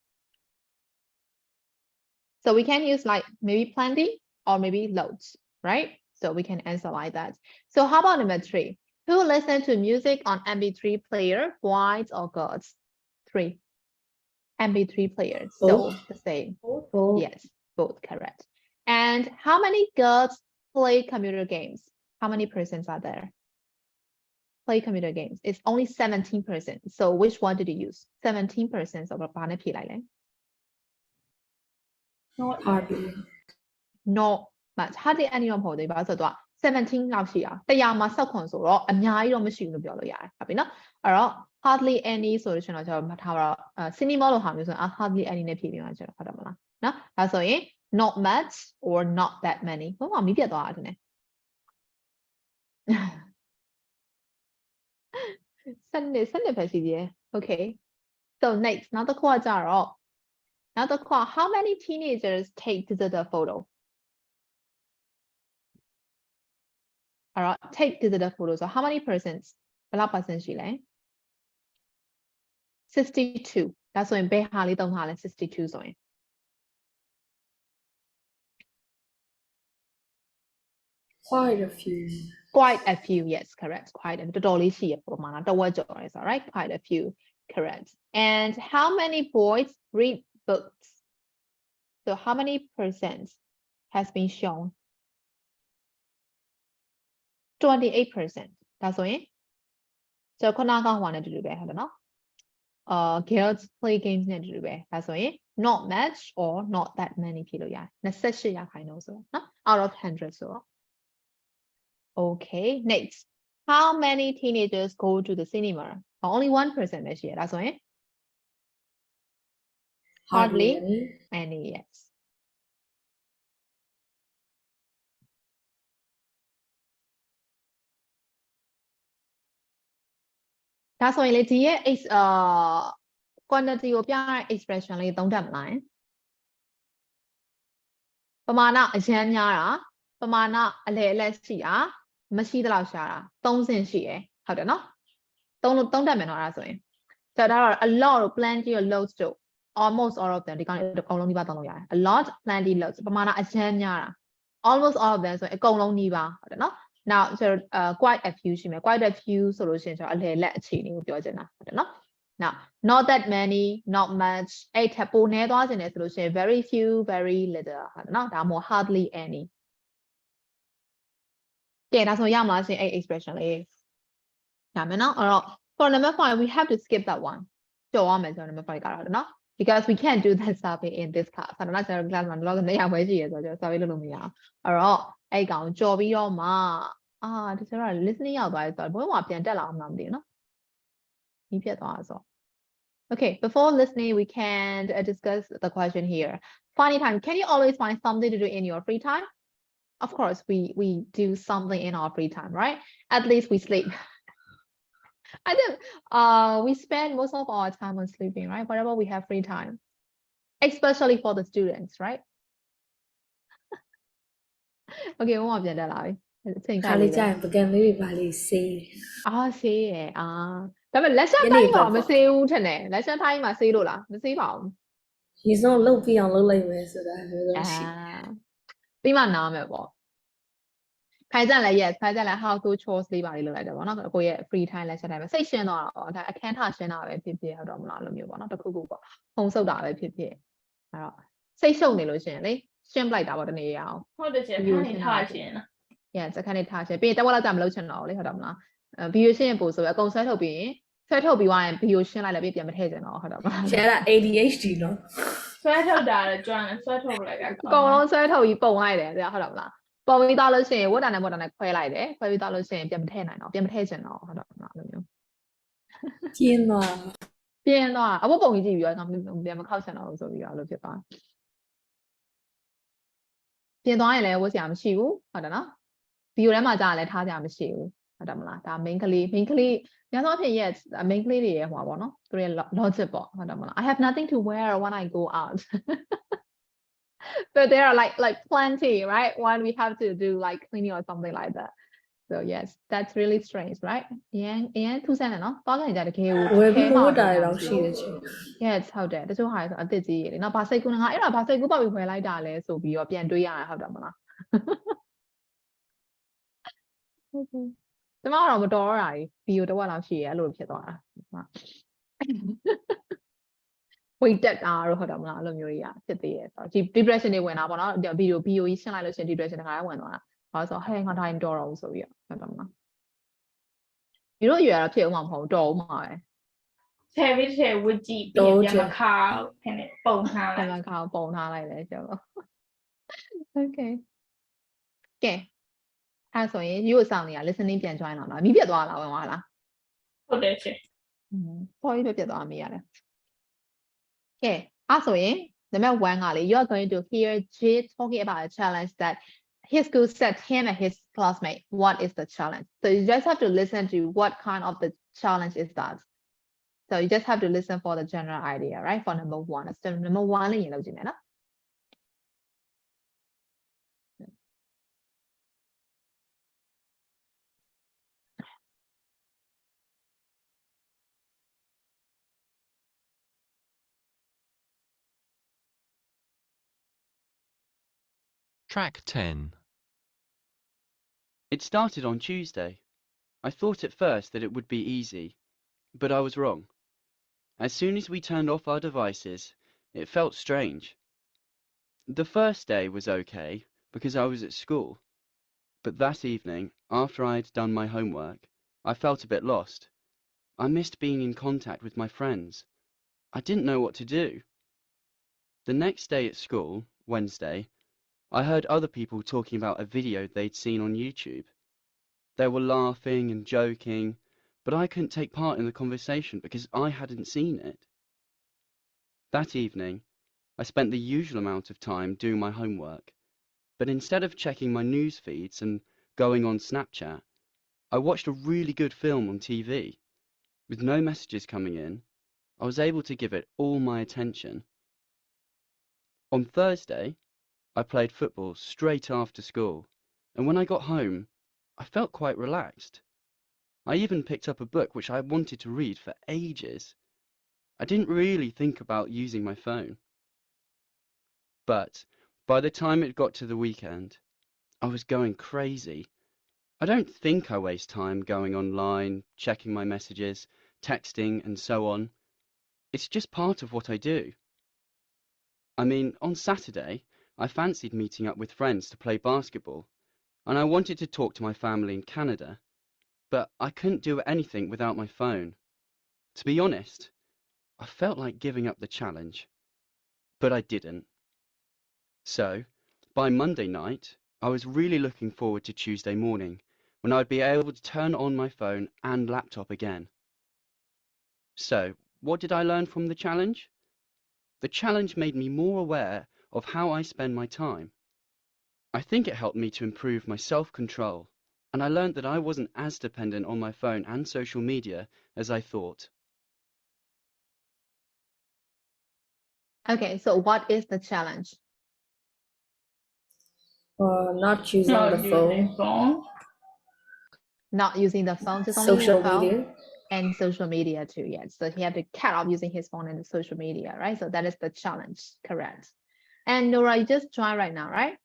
A: So we can use like maybe plenty or maybe loads, right? So we can answer like that. So how about number 3? Who listen to music on MP3 player, boys or girls? 3. MP3 players. So the same.
B: Both.
A: Yes, both correct. And how many girls play computer games? How many persons are there? Play computer games. It's only 17%. So which one did you use? 17% ofဘာနဲ့ဖြေလိုက်လဲ
C: Not
B: Hardly.
A: Not much. Hardly anyone မဟုတ်သေးဘူးဘာလို့ဆိုတော့17လောက်ရှိတာ100မှာစောက်ခွန်ဆိုတော့အများကြီးတော့မရှိဘူးလို့ပြောလို့ရတယ်ဟုတ်ပြီနော်အဲ့တော့ hardly any ဆိုလို့ရှိရင်တော့ကျွန်တော်မှတ်ထားပါတော့ cinema လို့ဟာမျိုးဆိုရင် hardly any နဲ့ဖြေပြီးမှကျွန်တော်ဖတ်တော့မလားနော်ဒါဆိုရင် not much or not that many ဘာမှမီးပြတ်သွားတာတဲ့စနစ်ပဲရှိသေးတယ် Okay so next နောက်တစ်ခုကကြတော့နောက်တစ်ခုက how many teenagers take digital photo Alright, take digital photos. So how many persons? ဘယ်လောက် percent ရှိလဲ 62. ဒါဆိုရင်ဘယ်ဟာလေးသုံးထားလဲ 62 ဆိုရင်
B: Quite a few.
A: Quite a few, yes, correct. Quite a တော်တော်လေးရှိရပမာဏတစ်ဝက်ကျော်တယ်ဆို right? Quite a few, correct. And how many boys read books? So how many percent has been shown? 28%ဒါဆိုရင်ကျွန်တော်ခုနကဟိုနဲ့တူတူပဲဟုတ်တယ်နော်girls play games နဲ့တူတူပဲဒါဆိုရင် not much or not that many ဖြေလို့ရတယ်28ရာခိုင်နှုန်းဆိုတော့နော် out of 100ဆိုတော့ Okay next how many teenagers go to the cinema only 1% ပဲရှိရဒါဆိုရင် hardly any yesဒါဆိုရင်လေဒီရဲ့ quantity ကိုပြတဲ့ expression လေးသုံးတတ်မလားပမာဏအရန်များတာပမာဏအလဲအလက်ရှိတာမရှိသလောက်ရှာတာ3ဆင့်ရှိရယ်ဟုတ်တယ်နော်သုံးတတ်မယ်နော်အဲ့ဒါဆိုရင်ဒါတော့ a lot တို့ plenty တို့ loads တို့ almost all of them ဒီကောင်လေးအကုန်လုံးနှိပါသုံးလို့ရတယ် a lot plenty loads ပမာဏအရန်များတာ almost all of them ဆိုရင်အကုန်လုံးနှိပါဟုတ်တယ်နော်Now, so quite a few ရှိမယ် quite a few ဆိုလို့ရှိရင်ကျွန်တော်အလဲလက်အခြေအနေကိုပြောချင်တာဟုတ်တယ်နော် Now, not that many, not much အဲ့ထက်ပိုနည်းသွားချင်တယ်ဆိုလို့ရှိရင် very few, very little ဟုတ်တယ်နော်ဒါမှမဟုတ် hardly any ကဲဒါဆိုရမလားရှင်အဲ့ expression လေးဒါမယ်နော်အဲ့တော့ for number 5 we have to skip that one ကြော်ရမယ်ကျွန်တော် number 5ကတော့ဟုတ်တယ်နော် because we can't do that survey in this class ဟုတ်တယ်နော်ကျွန်တော် class မှာတော့နေရာပဲရှိရဆိုတော့ကျွန်တော် survey လုပ်လို့မရအောင်အဲ့တော့အဲ့ကောင်ကြော်ပြီးတော့မှဒီစတော့ listening ရောက်သွားပြီဆိုတော့ဘယ်မှာပြန်တက်လာအောင်မသိဘူးနော်ဒီပြတ်သွားဆို Okay before listening we can discuss the question here funny time can you always find something to do in your free time Of course we do something in our free time right at least we sleep I think we spend most of our time on sleeping right whenever we have free time especially for the students right Okay ဘုံပြန်တက်လာပြီအချိန်
B: ခါလေးကြာရင်ပကံလေးတွေပါလေးစေး
A: ဆေးရယ်ဒါပေမဲ့ lesson တိုင်းမှာမဆေးဘူးထင်တယ် lesson တိုင်းမှာဆေးလို့လားမဆေးပါဘူး
B: ရေစုံလှုပ်ပြီးအောင်လှုပ်လိုက်မယ်ဆိုတာမျိုးတော့ရှိ
A: ပြီးမှနားမယ်ပေါ့ ခိုင်ကြလဲ yes ခိုင်ကြလဲ how to chores လေးပါလေးလုပ်လိုက်တယ်ပေါ့နော်ကိုရဲ့ free time လဲချက်တိုင်းပဲစိတ်ရှင်းတော့တာပေါ့ဒါအခန်းထရှင်းတာပဲဖြစ်ဖြစ်ဟုတ်တော့မလားလို့မျိုးပေါ့နော်တခုခုပေါ့ဖုံဆုပ်တာပဲဖြစ်ဖြစ်အဲ့တော့စိတ်ရှုပ်နေလို့ရှင်လေရှင်းပလိုက်တာပေါ့တနေ့ရအောင်
C: ဟုတ်တယ်ကျခန်းနေထားရှင်
A: yes အခန်းနေထားရှင်းပြီးရင်တဝက်လောက်ကြာမလုပ်ချင်တော့လေဟုတ်တော့မလားဗီဒီယိုရှင်းရင်ပို့ဆိုအကုန်ဆွဲထုတ်ပြီးရင်ဆွဲထုတ်ပြီးသွားရင်ဗီဒီယိုရှင်းလိုက်လဲပြီးပြန်မထည့်ချင်တော့ဟုတ်တော့မလား
B: She had an ADHD, no?
C: ဆွဲထုတ်တာလေကျွမ်းဆွဲထုတ်လိုက်တာ
A: အကုန်လုံးဆွဲထုတ်ပြီးပုံလိုက်တယ်ဟုတ်တော့မလားပုံပြီးသားလို့ရှိရင်ဝတ်တာနဲ့ဝတ်တာနဲ့ခွဲလိုက်တယ်ခွဲပြီးသားလို့ရှိရင်ပြန်မထည့်နိုင်တော့ပြန်မထည့်ချင်တော့ဟုတ်တော့မလားလိုမျိုး
B: 天哪！
A: ပြင်းသွားအဝတ်ပုံကြီးကြည့်ပြီးတော့ပြန်မခောက်ချင်တော့ဘူးဆိုပြီးတော့လို့ဖြစ်သွားပြင်သွားရင်လည်းဝတ်စရာမရှိဘူးဟုတ်တယ်နော်ဗီဒီယိုထဲမှာကြာလည်းထားစရာမရှိဘူးဟုတ်တယ်မလားဒါ main ကလေးညသောအဖြစ် yes main ကလေးတွေရဲ့ဟိုပါပေါ့နော်သူရဲ့ logic ပေါ့ဟုတ်တယ်မလား I have nothing to wear when I go out but there are like plenty right when we have to do like cleaning or something like that so yes that's really strange right အရင်ထူးဆန်းတယ်နော်တောင်းကြရင်ကြတကယ်ကို
B: Where people would die, don't she?
A: yes ဟုတ်တယ်တချို့ဟာဆိုအသစ်ကြီးရေလေနော်ဘာစိတ်ကူးငါအဲ့ဒါဘာစိတ်ကူးပေါ့ပြီးဝယ်လိုက်တာလဲဆိုပြီးတော့ပြန်တွေးရတာဟုတ်တယ်မလားဟုတ်ကဲ့ကျမကတော့မတော်ရတာကြီးဗီဒီယိုတစ်ဝက်လောက်ရှိရဲအဲ့လိုဖြစ်သွားတာဝိတ်တက်တာတော့ဟုတ်တယ်မလားအဲ့လိုမျိုးကြီးဖြစ်သေးရဲ့ဆိုတော့ဒီ depression တွေဝင်တာပေါ့နော်ဗီဒီယိုကြီးရှင်းလိုက်လို့ရှင် depression တခါဝင်သွားတာဘာလို့ဆိုဟဲ့ငါတိုင်းတော်တော့ဆိုပြီးဟုတ်တယ်မလားဒီလိုအရွယ်တော့ဖြစ်အောင်မဟုတ်တော်ဦးမှာပဲ
C: ဆယ်ပြီးဆယ်ဝကြည့်ပြန်မခါဖင်နဲ့ပုံထားလို
A: ပြန်
C: က်
A: မခါပုံထားလိုက်တယ်ကျော် okay ကဲအဲ့ဆိုရင်ရို့ဆောင်နေတာ listening ပြန် join လာလားမိပြတ်သွားလားဝင်သွားလား
C: ဟုတ်တယ်ရှင်
A: sorry ပြတ်သွားမိရတယ်ကဲအဲ့ဆိုရင် number 1ကလေ you are going to hear Jay talking about a challenge that his school set him and his classmate what is the challenge so you just have to listen to what kind of the challenge is that so you just have to listen for the general idea right for number 1 so number 1လေးရင်လုပ်ကြည့်မယ်နော်
D: Track 10.
E: It started on Tuesday. I thought at first that it would be easy, but I was wrong. As soon as we turned off our devices, it felt strange. The first day was okay because I was at school, but that evening, after I had done my homework, I felt a bit lost. I missed being in contact with my friends. I didn't know what to do. The next day at school, Wednesday, I heard other people talking about a video they'd seen on YouTube. They were laughing and joking, but I couldn't take part in the conversation because I hadn't seen it. That evening, I spent the usual amount of time doing my homework, but instead of checking my news feeds and going on Snapchat, I watched a really good film on TV. With no messages coming in, I was able to give it all my attention. On Thursday, I played football straight after school, and when I got home, I felt quite relaxed. I even picked up a book which I wanted to read for ages. I didn't really think about using my phone. But by the time it got to the weekend, I was going crazy. I don't think I waste time going online, checking my messages, texting, and so on. It's just part of what I do. I mean, on Saturday, I fancied meeting up with friends to play basketball, and I wanted to talk to my family in Canada, but I couldn't do anything without my phone. To be honest, I felt like giving up the challenge, but I didn't. So, by Monday night, I was really looking forward to Tuesday morning, when I'd be able to turn on my phone and laptop again. So, what did I learn from the challenge? The challenge made me more aware of how I spend my time. I think it helped me to improve my self-control, and I learned that I wasn't as dependent on my phone and social media as I thought.
A: Okay, so what is the challenge?
B: Not using
C: Not
B: the
C: using
B: phone.
C: phone.
A: Not using the phone, just only
B: Social
A: the phone
B: media.
A: and social media too. Yes, so he had to cut off using his phone and the social media, right? So that is the challenge, correct? And Nora, you just joined right now, right?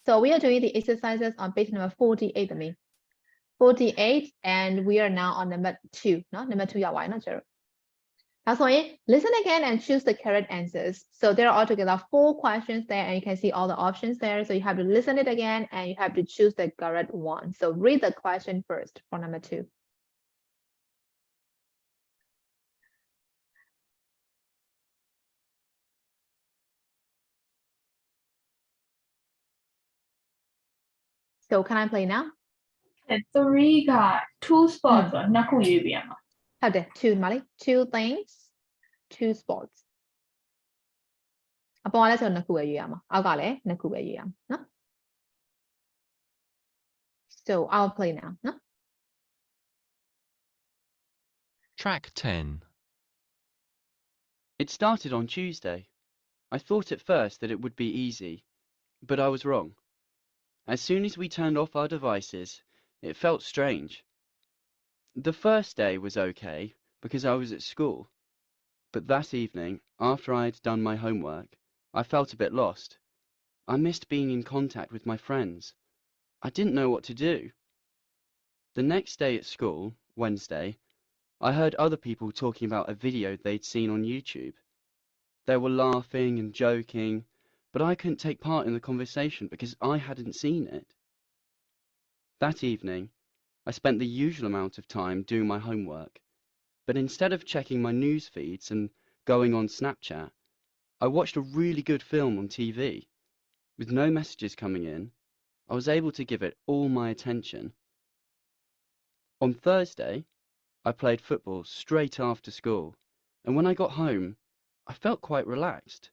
A: So we are doing the exercises on page number 48 of me. 48, and we are now on number 2. No, number 2 why not zero. Now, so listen again and choose the correct answers. So there are altogether 4 questions there, and you can see all the options there. So you have to listen it again, and you have to choose the correct one. So read the question first for number 2. So can I play now?
C: 3က 2 sports ဆိုနှစ်ခုရေးပြရမှာ
A: ဟုတ်တယ် 2 Molly, 2 things, 2 sports. အပေါ်ကလည်းဆိုနှစ်ခုပဲရေးရမှာအောက်ကလည်းနှစ်ခုပဲရေးရမှာနော် So I'll play now နော်
D: Track 10.
E: It started on Tuesday. I thought at first that it would be easy, but I was wrong. As soon as we turned off our devices, it felt strange. The first day was okay because I was at school, but that evening, after I'd done my homework, I felt a bit lost. I missed being in contact with my friends. I didn't know what to do. The next day at school, Wednesday, I heard other people talking about a video they'd seen on YouTube. They were laughing and joking, but I couldn't take part in the conversation because I hadn't seen it. That evening, I spent the usual amount of time doing my homework, but instead of checking my news feeds and going on Snapchat, I watched a really good film on TV. With no messages coming in, I was able to give it all my attention. On Thursday, I played football straight after school, and when I got home, I felt quite relaxed.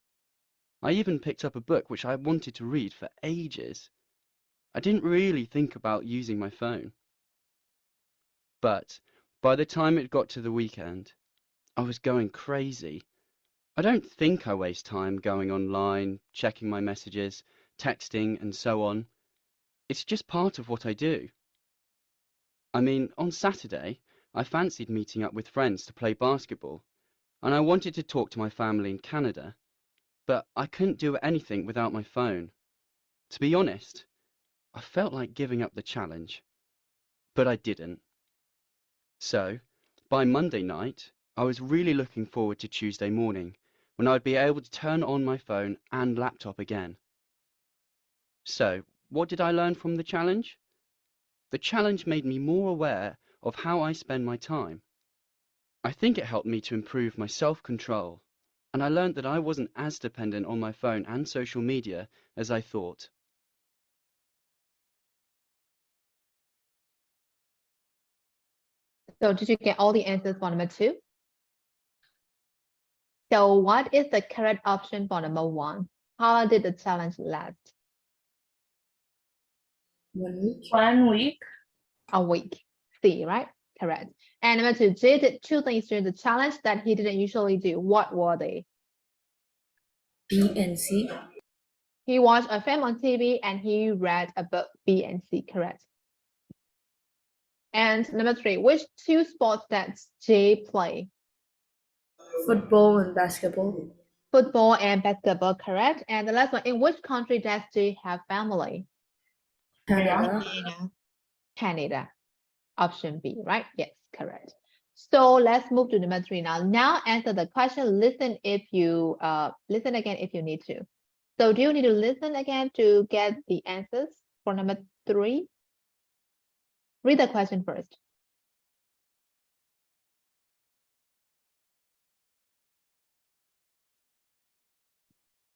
E: I even picked up a book which I wanted to read for ages. I didn't really think about using my phone. But by the time it got to the weekend, I was going crazy. I don't think I waste time going online, checking my messages, texting, and so on. It's just part of what I do. I mean, on Saturday, I fancied meeting up with friends to play basketball, and I wanted to talk to my family in Canada, but I couldn't do anything without my phone. To be honest, I felt like giving up the challenge, but I didn't. So, by Monday night, I was really looking forward to Tuesday morning, when I'd be able to turn on my phone and laptop again. So, what did I learn from the challenge? The challenge made me more aware of how I spend my time. I think it helped me to improve my self-control, and I learned that I wasn't as dependent on my phone and social media as I thought.
A: So did you get all the answers for number 2? So what is the correct option for number 1? How long did the challenge last?
B: 1 week.
C: 1 week
A: A week. C, right? Correct. And number 2, Jay did 2 things during the challenge that he didn't usually do. What were they?
B: B and C.
A: He watched a film on TV and he read a book. B and C, correct. And number 3, which 2 sports does Jay play?
B: Football and basketball.
A: Football and basketball, correct. And the last one, in which country does Jay have family?
B: Canada.
A: Canada. Option B, right? Yes, correct. So let's move to number 3 now. Now answer the question. Listen again if you need to. So do you need to listen again to get the answers for number 3? Read the question first.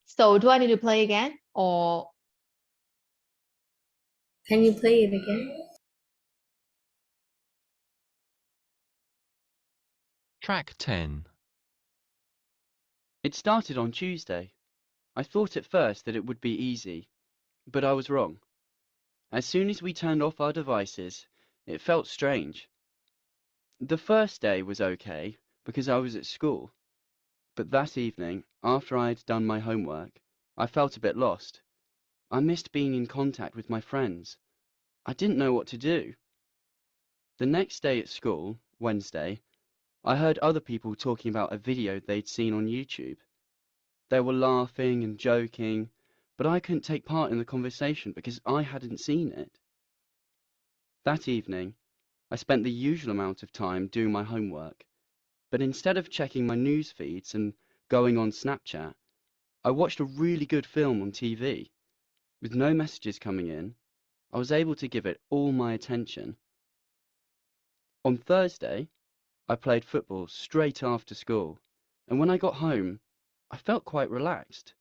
A: So do I need to play again or
B: Can you play it again?
D: Track 10.
E: It started on Tuesday. I thought at first that it would be easy, but I was wrong. As soon as we turned off our devices, it felt strange. The first day was okay because I was at school, but that evening, after I'd done my homework, I felt a bit lost. I missed being in contact with my friends. I didn't know what to do. The next day at school, Wednesday, I heard other people talking about a video they'd seen on YouTube. They were laughing and joking, but I couldn't take part in the conversation because I hadn't seen it. That evening, I spent the usual amount of time doing my homework, but instead of checking my news feeds and going on Snapchat, I watched a really good film on TV. With no messages coming in, I was able to give it all my attention. On Thursday, I played football straight after school, and when I got home, I felt quite relaxed.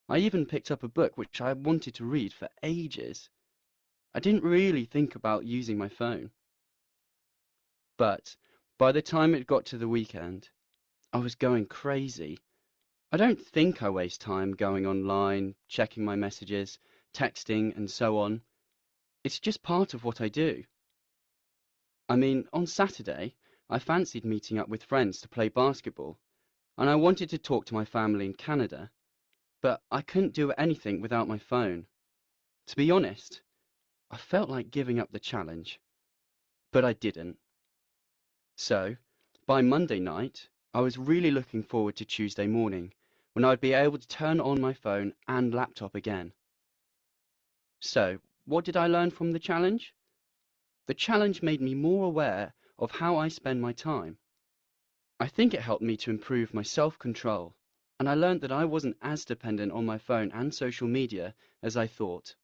E: I even picked up a book which I wanted to read for ages. I didn't really think about using my phone. But by the time it got to the weekend, I was going crazy. I don't think I waste time going online, checking my messages, texting, and so on. It's just part of what I do. I mean, on Saturday, I fancied meeting up with friends to play basketball, and I wanted to talk to my family in Canada, but I couldn't do anything without my phone. To be honest, I felt like giving up the challenge, but I didn't. So, by Monday night, I was really looking forward to Tuesday morning, when I'd be able to turn on my phone and laptop again. So, what did I learn from the challenge? The challenge made me more aware of how I spend my time. I think it helped me to improve my self-control, and I learned that I wasn't as dependent on my phone and social media as I thought.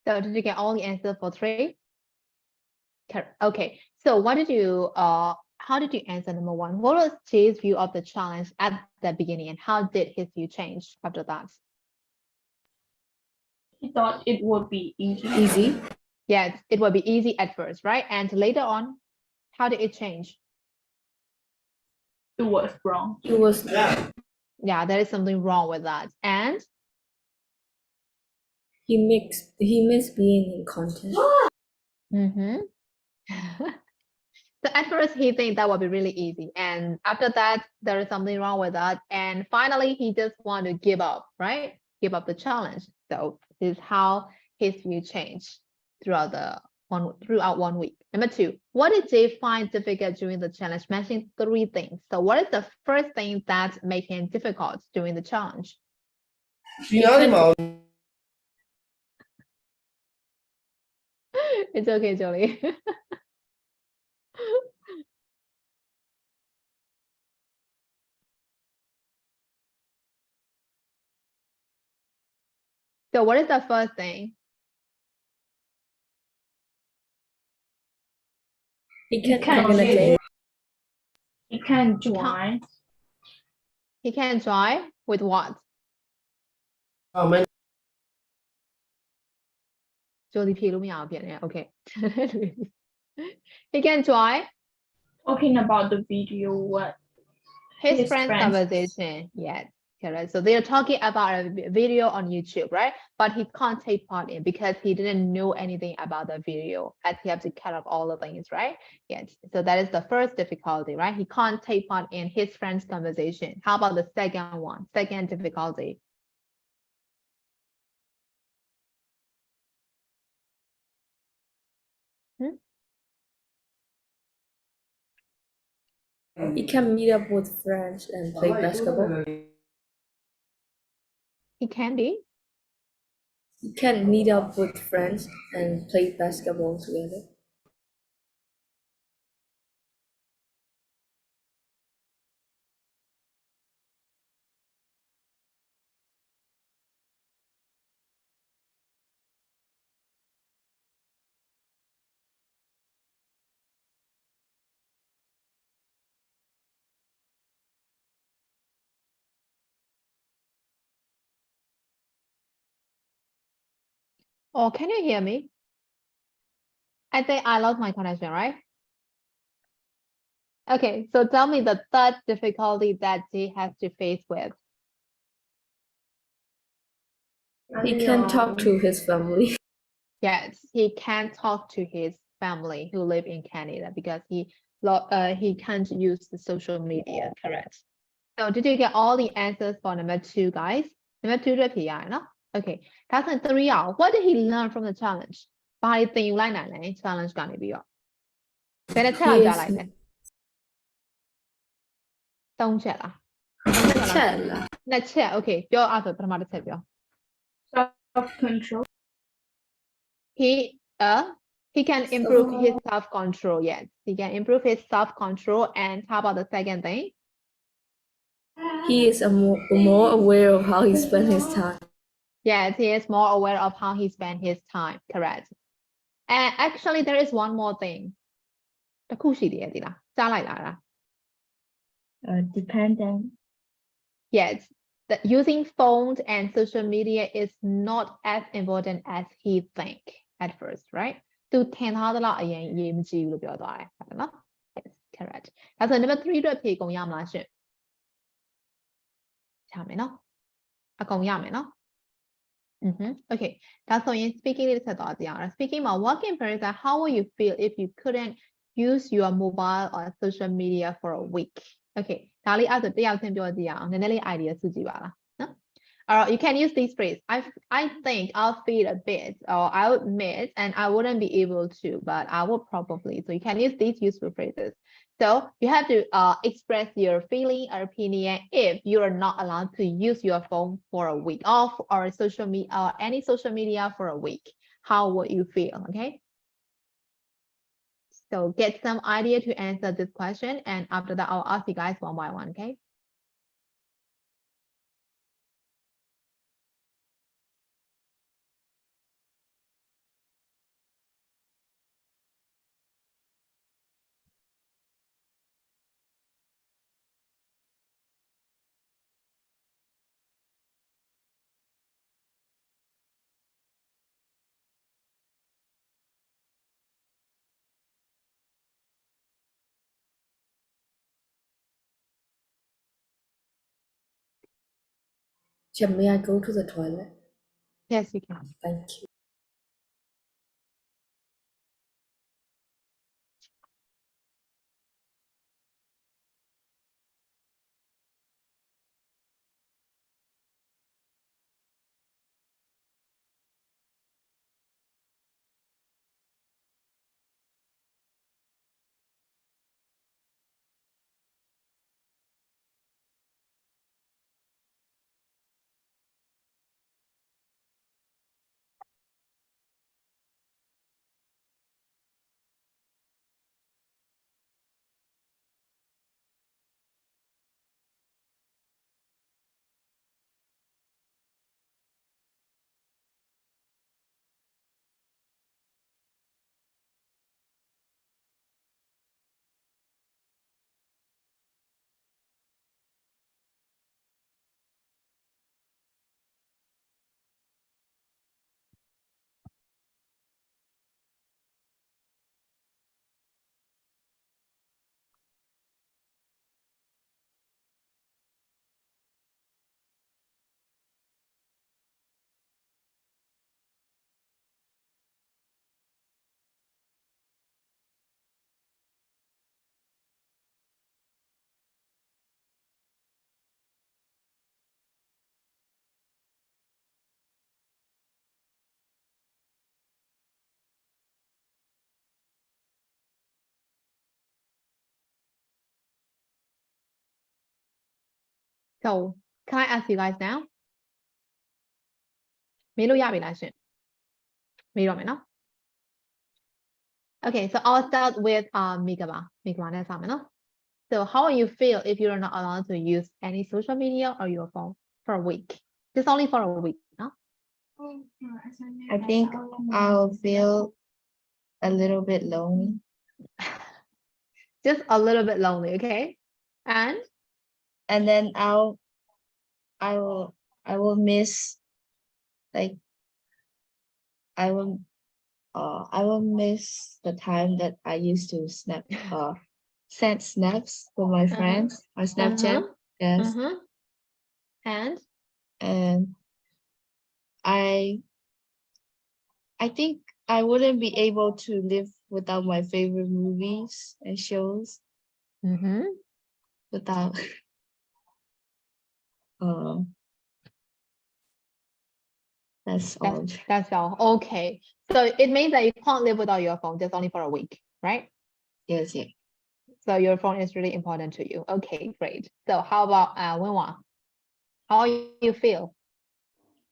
A: So did you get all the answers for 3? Okay. So what did you how did you answer number 1? What was Jay's view of the challenge at the beginning, and how did his view change after that?
C: He thought it would be easy.
B: Easy.
A: Yes, it would be easy at first, right? And later on, how did it change?
C: It was wrong.
B: It was
A: Yeah, there is something wrong with that. And
B: he missed being in contest.
A: So at first he think that would be really easy, and after that there is something wrong with that, and finally he just want to give up, right? Give up the challenge. So this is how his view changed throughout 1 week. Number 2, what did Jay find difficult during the challenge? Mention 3 things. So what is the first thing that made him difficult during the challenge? It's okay, Jolie. So what is the first thing?
B: He can't
C: can't
B: communicate.
C: He can't join.
A: He can join with what? Jolie ဖြေလို့မရအောင်ဖြစ်နေ Okay. He can join
C: Talking about the video, what
A: his
C: His
A: friend's
C: friends.
A: conversation. Yes, correct. So they're talking about a video on YouTube, right? But he can't take part in because he didn't know anything about the video, as he has to cut off all the things, right? Yes. So that is the first difficulty, right? He can't take part in his friend's conversation. How about the second one? Second difficulty.
B: He can meet up with friends and play basketball.
A: He can be.
B: He can meet up with friends and play basketball together.
A: Oh, can you hear me? I think I lost my connection, right? Okay, so tell me the third difficulty that Jay has to face with.
B: He can talk to his family.
A: Yes, he can't talk to his family who live in Canada because he can't use the social media, correct? So did you get all the answers for number 2, guys? Number 2 အတွက်ဖြေရရင်နော် Okay, ဒါဆိုရင် 3 အောင် What did he learn from the challenge? ဘာတွေသင်ယူလိုက်နိုင်လဲ challenge ကနေပြီးတော့ဘယ်နှချက်လောက်ကြားလိုက်လဲ 3 ချက်လား နှစ်ချက် okay ပြောအဲ့ဆိုပထမတစ်ချက်ပြော
C: self control
A: he can improve his self control. Yes, he can improve his self control. And how about the second thing?
B: He is more aware of how he spends his time.
A: Yes, he is more aware of how he spends his time. Correct. And actually, there is one more thing. တစ်ခုရှိသေးတယ်ဒီလားကြားလိုက်လား
F: Dependent.
A: Yes, using phones and social media is not as important as he think at first, right? သူထင်ထားသလောက်အရင်ရေးမကြည့်ဘူးလို့ပြောသွားတယ်ဟုတ်နော် Yes, correct. ဒါဆို number 3 အတွက်ဖြေကုန်ရမလားရှင်ရမယ်နော်အကုန်ရမယ်နော် Okay ဒါဆိုရင် speaking လေးတစ်ချက်သွားကြည့်အောင် Speaking မှာ working parents how will you feel if you couldn't use your mobile or social media for a week? Okay ဒါလေးအဲ့ဆိုတယောက်ချင်းပြောကြည့်အောင်နည်းနည်းလေး idea စုကြည့်ပါလားနော် you can use this phrase. I think I'll feel a bit, or I'll admit, and I wouldn't be able to, but I would probably. So you can use these useful phrases. So you have to express your feeling or opinion if you are not allowed to use your phone for a week, or social media, or any social media for a week. How would you feel? Okay. So get some idea to answer this question, and after that, I'll ask you guys one by one. Okay.
B: May I go to the toilet?
A: Yes, you can.
B: Thank you.
A: So can I ask you guys now? မေးလို့ရပြီလားရှင်မေးတော့မယ်နော် Okay, so I'll start with Mika နဲ့စမယ်နော် So how will you feel if you're not allowed to use any social media or your phone for a week? Just only for a week, no?
F: I think I'll feel a little bit lonely.
A: Just a little bit lonely, okay?
F: And then I will miss, like, I will miss the time that I used to send snaps for my friends on Snapchat. Yes. And I think I wouldn't be able to live without my favorite movies and shows. Without that's all.
A: That's all. Okay. So it means that you can't live without your phone just only for a week, right?
F: Yes, yeah.
A: So your phone is really important to you. Okay, great. So how about Wenwa? how you feel?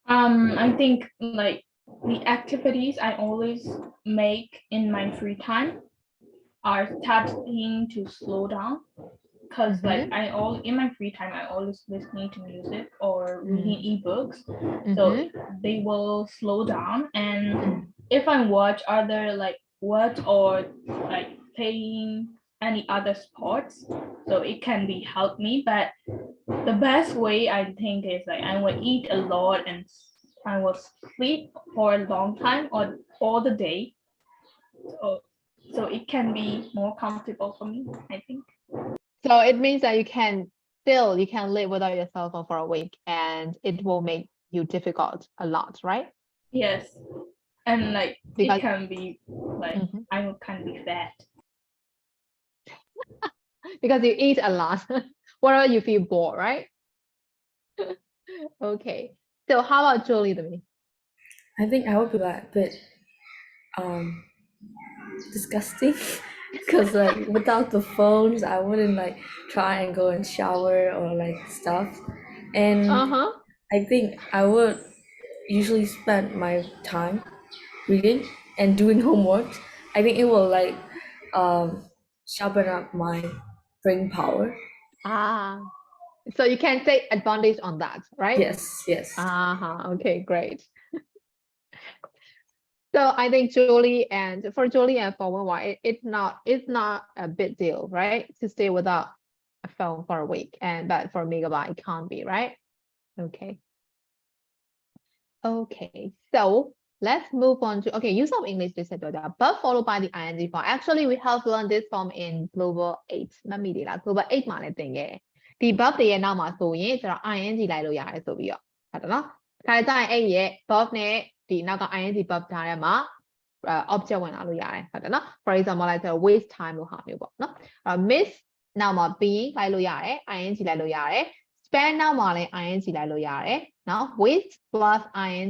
C: I think like the activities I always make in my free time are starting to slow down because like in my free time I always listening to music or reading ebooks, so they will slow down. And if I watch other like what or like playing any other sports, so it can be help me. But the best way I think is like I will eat a lot and I will sleep for a long time or all the day. So it can be more comfortable for me, I think.
A: So it means that you can live without your cell phone for a week, and it will make you difficult a lot, right?
C: Yes. And like
A: Because-
C: it can be like I can be fat.
A: Because you eat a lot. Whenever you feel bored, right? Okay. So how about Julie, to me?
B: I think I would be like a bit disgusting because like without the phones I wouldn't like try and go and shower or like stuff. And I think I would usually spend my time reading and doing homework. I think it will like sharpen up my brain power.
A: So you can take advantage on that, right?
B: Yes.
A: Okay, great. So I think Julie and for Wenwa, it's not a big deal, right? To stay without a phone for a week, but for Megaba it can't be, right? Okay. So let's move on to use of English this but followed by the ing form. Actually, we have learned this form in Global 8. Global 8 မှာလည်းသင်ခဲ့တယ်။ဒီ verb တွေရဲ့နောက်မှာဆိုရင်ကျွန်တော် ing လိုက်လို့ရတယ်ဆိုပြီးတော့ဟုတ်တယ်နော်။ခါကြရင်အဲ့ရဲ့ verb နဲ့ဒီနောက်က ing verb ထားထဲမှာ object ဝင်လာလို့ရတယ်ဟုတ်တယ်နော် for example လိုက်ဆို waste time လို့ဟာမျိုးပေါ့နော်။ miss နောက်မှာ being လိုက်လို့ရတယ် ing လိုက်လို့ရတယ် spend နောက်မှာလည်း ing လိုက်လို့ရတယ်နော် waste plus ing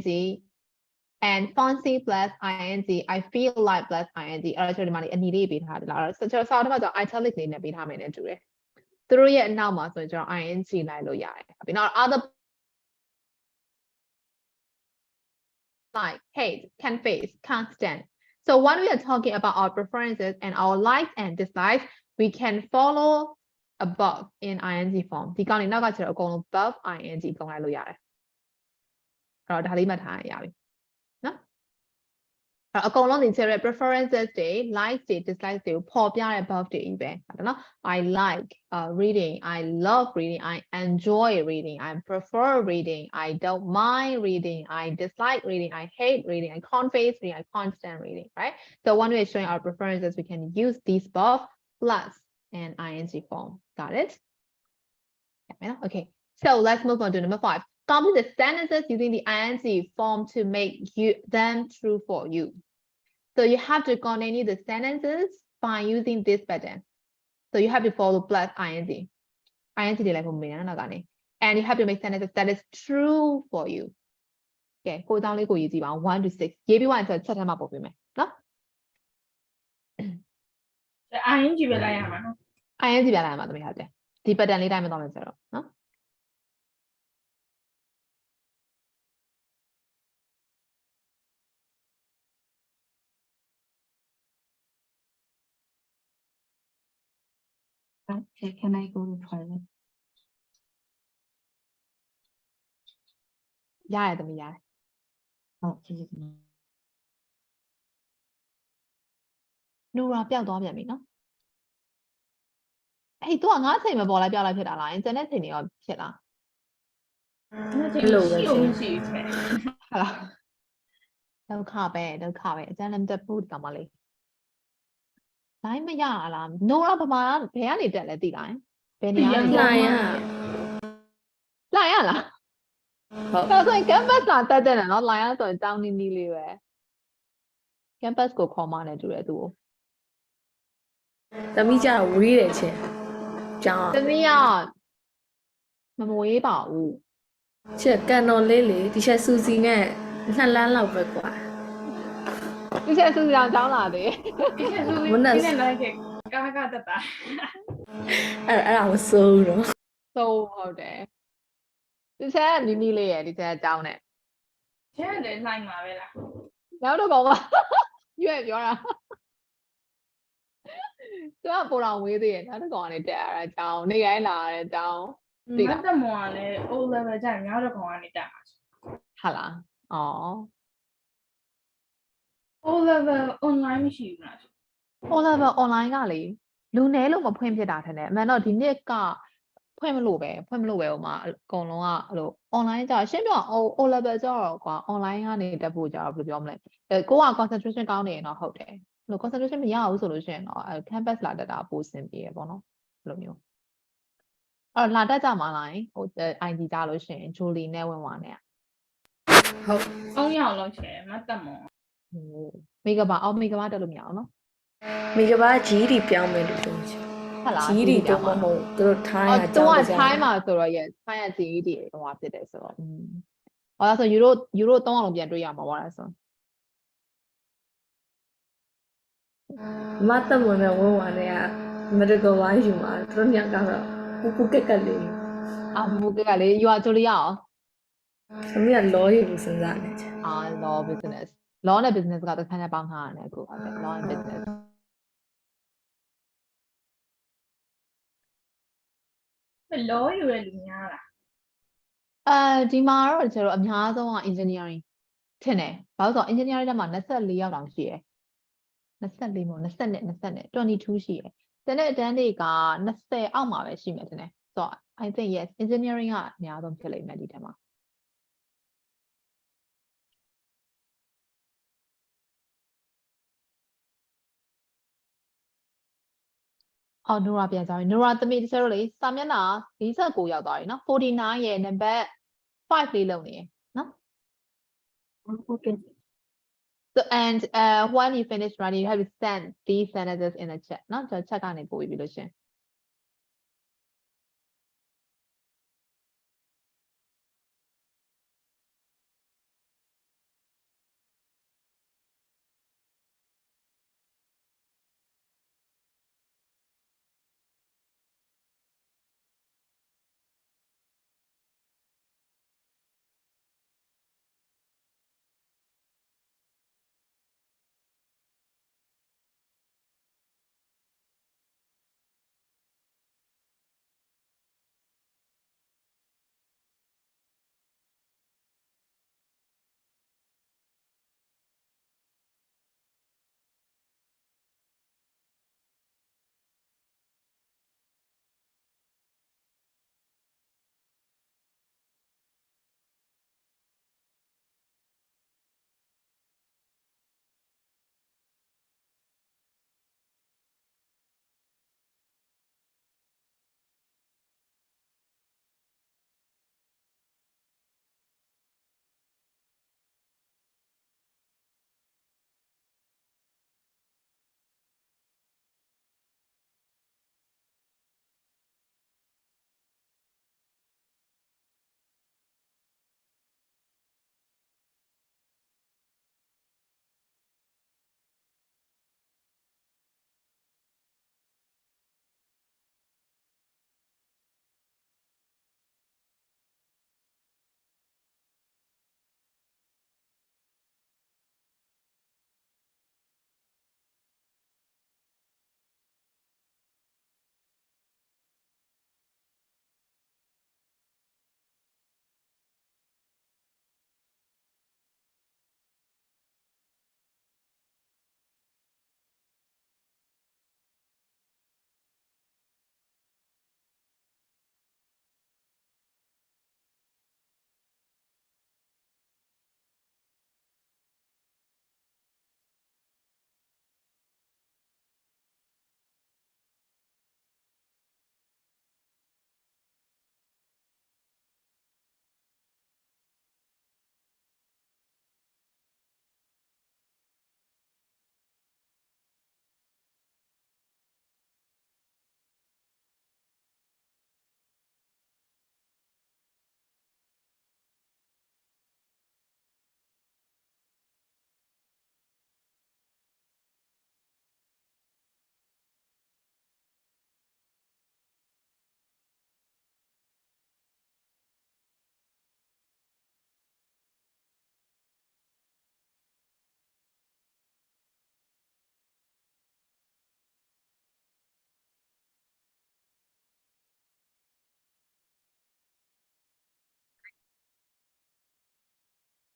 A: and fancy plus ing I feel like plus ing အဲ့တော့ကျွန်တော်ဒီမှာအနီလေးပေးထားတယ်လားအဲ့တော့ကျွန်တော်စာထဲမှာကျွန်တော် italic လေးနဲ့ပေးထားမယ်နဲ့တူတယ်သူတို့ရဲ့အနောက်မှာဆိုရင်ကျွန်တော် ing လိုက်လို့ရတယ်ပြီးတော့ other like hate can face can't stand so when we are talking about our preferences and our likes and dislikes we can follow above in ing form ဒီကောင်လေးနောက်ကကျွန်တော်အကုန်လုံး above ing ကုန်လိုက်လို့ရတယ်အဲ့တော့ဒါလေးမှတ်ထားရပြီအကုန်လုံးဒီ preferences တွေ likes တွေ dislikes တွေကိုပေါ်ပြတဲ့ above တွေကြီးပဲဟုတ်နော် I like reading I love reading I enjoy reading I prefer reading I don't mind reading I dislike reading I hate reading I can't face reading I can't stand reading right so when we are showing our preferences we can use these above plus and ing form got it okay so let's move on to number 5 complete the sentences using the ing form to make them true for you. So you have to continue the sentences by using this pattern. So you have to follow plus ing. ing တွေလိုက်ဖို့မင်းနော်ကနေ and you have to make sentences that is true for you. Okay, ကိုတောင်းလေးကိုရေးကြည့်ပါဦး1 to 6ရေးပြီး1ဆိုချက်ထဲမှာပို့ပေးမယ်နော်
C: ing ပဲလိုက်ရမှာနော်
A: ing ပြလိုက်ရမှာတမီးဟုတ်တယ်ဒီ pattern လေးတိုင်းမတော့မယ်ဆိုတော့နော်
F: Okay, can I go to toilet?
A: ရတယ်တမီးရတယ်
F: Oh, okay.
A: နူရာပျောက်သွားပြန်ပြီနော်အေး तू ကငါးချိန်မပေါ်လိုက်ပျောက်လိုက်ဖြစ်တာလားအင်တာနက်ချိန်တွေရောဖြစ်လား
C: Hello,ရှိချင်
A: ဟုတ်လားဒုက္ခပဲအကျန်းလည်းမတက်ဘူးဒီကောင်မလေးတိုင်းမရလားနိုးရာဗမာဘယ်ကနေတက်လဲသိလားဘယ်နေရာကနေ
B: လာရ
A: လာရလား
B: ဟုတ်
A: ဒါဆိုရင် campus လာတက်တဲ့နော်လာရဆိုရင်တောင်းနီးနီးလေးပဲ campus ကိုခေါ်မနဲ့တူတယ်သူ့ကို
B: သမီးကြတော့ဝေးတယ်ချင်းကျောင်း
A: တမီးကမဝေးပါဘူး
B: ချက်ကန်တော်လေးလေဒီချက်စူစီနဲ့2လမ်းလောက်ပဲကွာ
A: ဒီချက်စူစီအောင်တောင်းလာတယ်
C: ဒီကလူလေးနဲ့လိုက်ခဲ့ကာတက်တာ
B: အဲ့ဒါမစိုးဘူးနော်
A: ဆိုဟုတ်တယ် ဒီချက်နီးနီးလေးရဒီချက်အကြောင်းနဲ့
C: ကျန်တယ်လိုက်မှာပဲလား
A: နောက်တော့ကောင်ကရွက်ပြောတာသူကပိုတော်ဝေးသေးတယ်နောက်တော့ကောင်ကနေတက်ရတာအကြောင်းနေရိုင်းလာတဲ့အကြောင်း
C: မတ်တမောကလည်း O level ကျရင်များတော့ကောင်ကနေတက်မှာ
A: ဟာလားဩ
C: O level online မရှိဘူးလား
A: O level online ကလေလူနည်းလို့မဖွင့်ဖြစ်တာထင်တယ်အမှန်တော့ဒီနှစ်ကဖွင့်မလို့ပဲဟိုမှာအကုန်လုံးကအဲ့လို online ကြာရှင်းပြော O level ကျတော့ကွာ online ကနေတက်ဖို့ကြာတော့ဘယ်လိုပြောမလဲကိုက concentration ကောင်းနေရင်တော့ဟုတ်တယ်အဲ့လို concentration မရဘူးဆိုလို့ရှိရင်တော့ campus လာတက်တာပိုဆင်ပြေရပေါ့နော်အဲ့လိုမျိုးအဲ့လာတက်ကြမှာလားဟို ID ကြလို့ရှိရင် Julie နဲ့ဝင်ဝင်နဲ့
B: ဟုတ်
C: 3ယောက်လောက်ချင်မတ်တမော
A: မိကပါမိကပါတက်လို့မရအောင်နော်
B: မိကဘာ GD ပြောင်းမယ်လို့ပြောချင်
A: ဟုတ်လား
B: GD တော့မဟုတ်သူတို့ထိုင်း
A: အော်
B: က
A: သူ
B: ကြော
A: က
B: က်ကြ
A: ထိုင်းမှာဆိုတော့ yes ထိုင်းက GED ဟိုဟာဖြစ်တယ်ဆိုတော့ဟောဒါဆိုယူရို3အောင်လုံးပြန်တွေ့ရမှာပေါ့လားဆို
B: မတ်တမွန်နဲ့ဝဝနဲ့က medical line ယူမှာသူတို့ညကတော့ပူကက်ကလေး
A: အာဘူကလေယူအချိုလေးရအောင်
B: သမီးက law ယူလို့စဉ်းစားနေတယ်
A: အာ law business law နဲ့ business ကတစ်ခါနဲ့ပေါင်းထားရတယ်အခုဟုတ်တယ် law and business
C: လောယူရလူများလား
A: ဒီမှာတော့ကျတော့အများဆုံးက engineering ထင်တယ်ဘာလို့ဆိုတော့ engineering ထဲမှာ24ယောက်တောင်ရှိရယ်24မို့22ရှိရယ်တနေ့အတန်းတွေက20အောက်မှာပဲရှိမယ်ထင်တယ်ဆိုတော့ I think yes engineering ကအများဆုံးဖြစ်လိမ့်မယ်ဒီထဲမှာအော် Nora ပြန်သွားပြီ Nora သမီးတချို့လေစာမျက်နှာ49ရောက်သွားပြီနော်49ရဲ့နံပါတ်5လေးလုံးနေရယ်နော်
F: Okay.
A: So and when you finish writing you have to send these sentences in the chat နော်ကျွန်တော် chat ကနေပို့ပြီးလို့ရှင်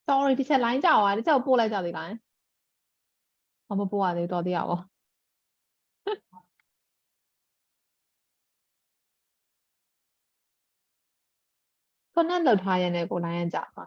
A: sorry ဒီချက်လိုင်းကြောက်อ่ะဒီချက်ကိုပို့လိုက်ကြသေးလားဘာမပို့ရသေးတော့တရားပေါ့ခုနလောက်ထားရတဲ့ကိုလိုင်းရကြပါ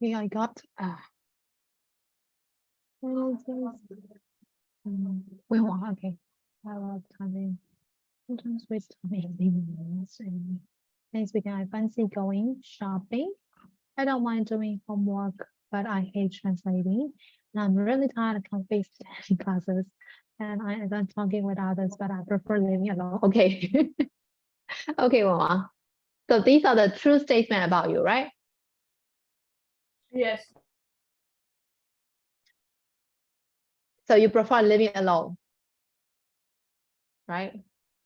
A: Okay, I got we want okay. I love timing. Sometimes with timing and next weekend I fancy going shopping. I don't mind doing homework, but I hate translating. And I'm really tired of face classes. And I am talking with others, but I prefer living alone. Okay. Okay, Mama. So these are the true statements about you, right?
C: Yes.
A: So you prefer living alone, right?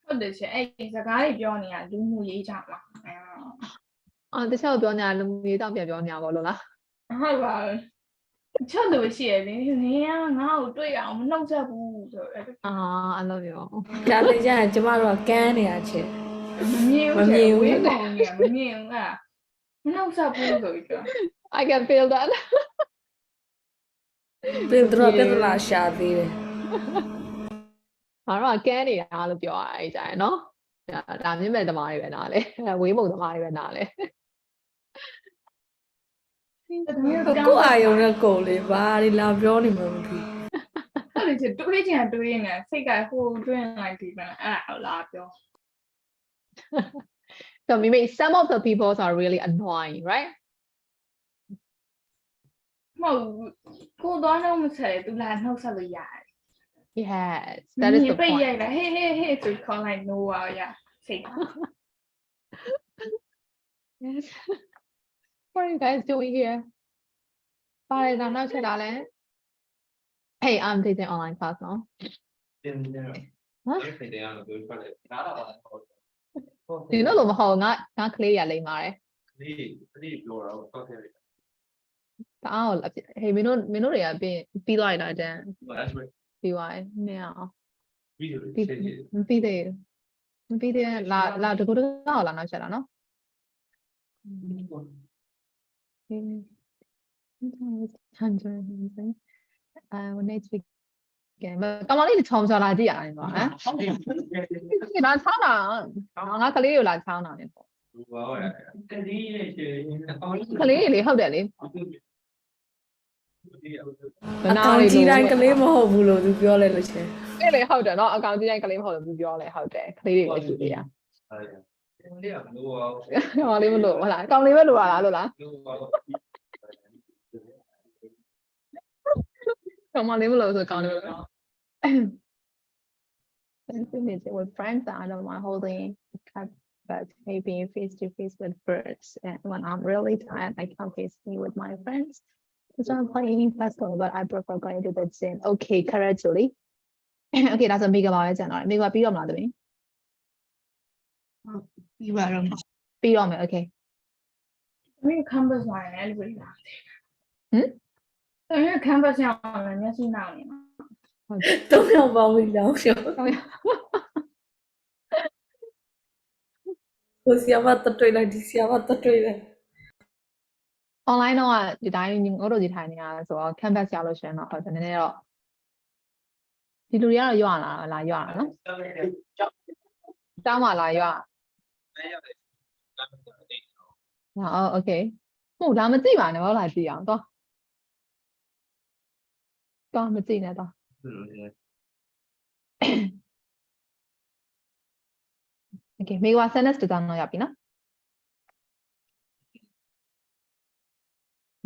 C: ဟုတ်တယ်ရှင်အဲ့စကားတွေပြောနေတာလူမှုရေးကြမှာ
A: တခြားကိုပြောနေတာလူမျိုးတောင်ပြန်ပြောနေတာပေါ့လို့လား
C: ဟုတ်ပါဘူးချက်လို့ရှိရလေနင်ကငါ့ကိုတွေ့အောင်မနှုတ်ဆက်ဘူးဆိုတော့
A: I love you.
B: ကြားနေကြရင်ကျမတို့ကန်းနေရချင်
C: မမြင်ဘူးဝေးကုန်နေမမြင်ဘူးလားမနှုတ်ဆက်ဘူးဆိုပြီးပြော
A: I can feel that.
B: သူတို့ပြဿနာရှာသေးတယ်
A: ငါတို့ကကဲနေတာလို့ပြောရအဲ့ကြရနော်ဒါမြင့်မဲ့သမားတွေပဲနားလေဝေးမုံသမားတွေပဲနားလေ
B: ကိုအာယုံနဲ့ကုန်လေဘာတွေလာပြောနေမှမသိ
C: အဲ့ဒီချက်တွေးချင်တွေးနေစိတ်ကဟိုတွင်းလိုက်ဒီပဲအဲ့ဒါလာပြော
A: So maybe some of the people are really annoying, right?
C: မဟုတ်ကိုတော့နှုတ်မဆက်လေသူလာနှုတ်ဆက်လို့ရတယ်
A: Yes, that is the
C: ပိတ်
A: point.
C: ရိုက်လာဟေးဟေးဟေးဆိုခေါ်လိုက် no ပါရစိတ်
A: Yes. What are you guys doing here? Bye, I'm not sure, darling. Hey, I'm taking online class now. Huh? You know, the whole not clear, like, Mare. Oh, hey, we know they are be like that then. Be why now? Be there. La to go to all, I'm not sure, no? Next week. Come on, it's home, so I did. I know, huh? That's how I'm not clear like how now. Clearly, how did it?
B: အကောင်ကြီးတိုင်းကလေးမဟုတ်ဘူးလို့သူပြောလိုက်လို့ရှင်
A: အဲ့လေဟုတ်တယ်เนาะအကောင်ကြီးတိုင်းကလေးမဟုတ်လို့ပြောလဲဟုတ်တယ်ကလေးတွေပဲရှိသေးရကောင်လေးမလို့ဟုတ်လားကောင်လေးပဲလို့ရလားလို့လားကောင်မလေးမလို့ဆိုကောင်လေးပဲ with friends I don't mind holding a cup but maybe face to face with birds and when I'm really tired I come face me with my friends so I'm playing basketball but I prefer going to the gym okay correct Julie okay ဒါဆိုမိကပါပဲကျန်တော့မိကပြီးတော့မလားသမီးပြီးပါတော့ပြီးတော့မယ် okay
C: မင်း campus မှာလည်းအဲ့လိုပဲလားဟမ်အဲ့ campus ရောက်လည်းမျက်စိနောက်နေမှာဟုတ်တယ်
B: တော့ရောက်ပါဘူးလောင်းရှောကိုစီယာမတတွေ့လိုက်ဒီစီယာမတတွေ့လိုက်
A: online တော့ဒီတိုင်းငို့တို့ဒီထိုင်နေရဆိုတော့ campus ရောက်လို့ရှင်တော့ဟုတ်တယ်နည်းနည်းတော့ဒီလူတွေကတော့ရွာလာရွာနော်တောင်းပါလာရွာဟုတ် okay ဟုတ်ဒါမကြည့်ပါနဲ့ဘာလို့လာကြည့်အောင်တော့မကြည့်နဲ့တော့ okay မိက sentence တစ်စောင်းတော့ရပြီနော်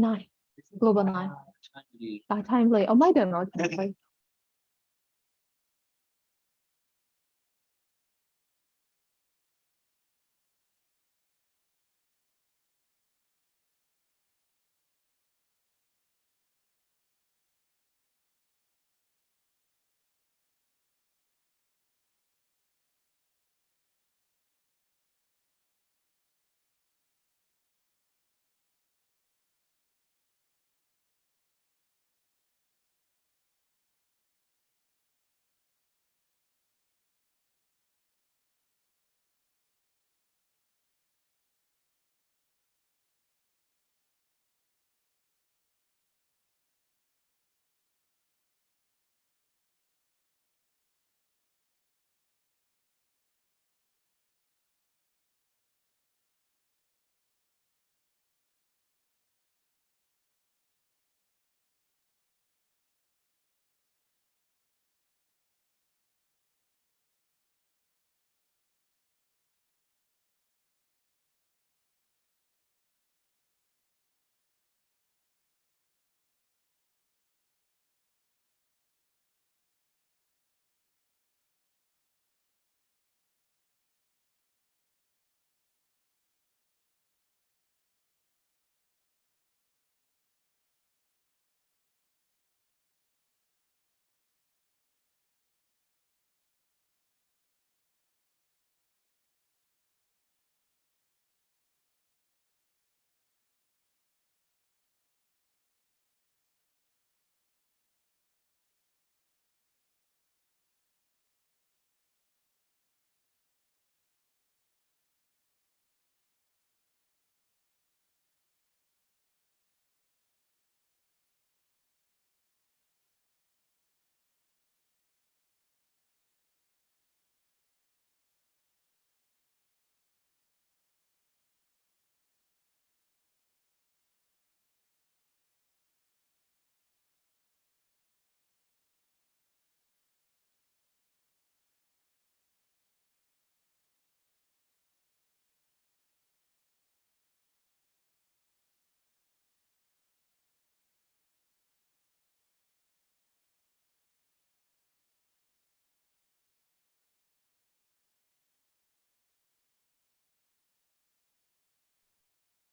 A: 9 global 9 time play oh my god no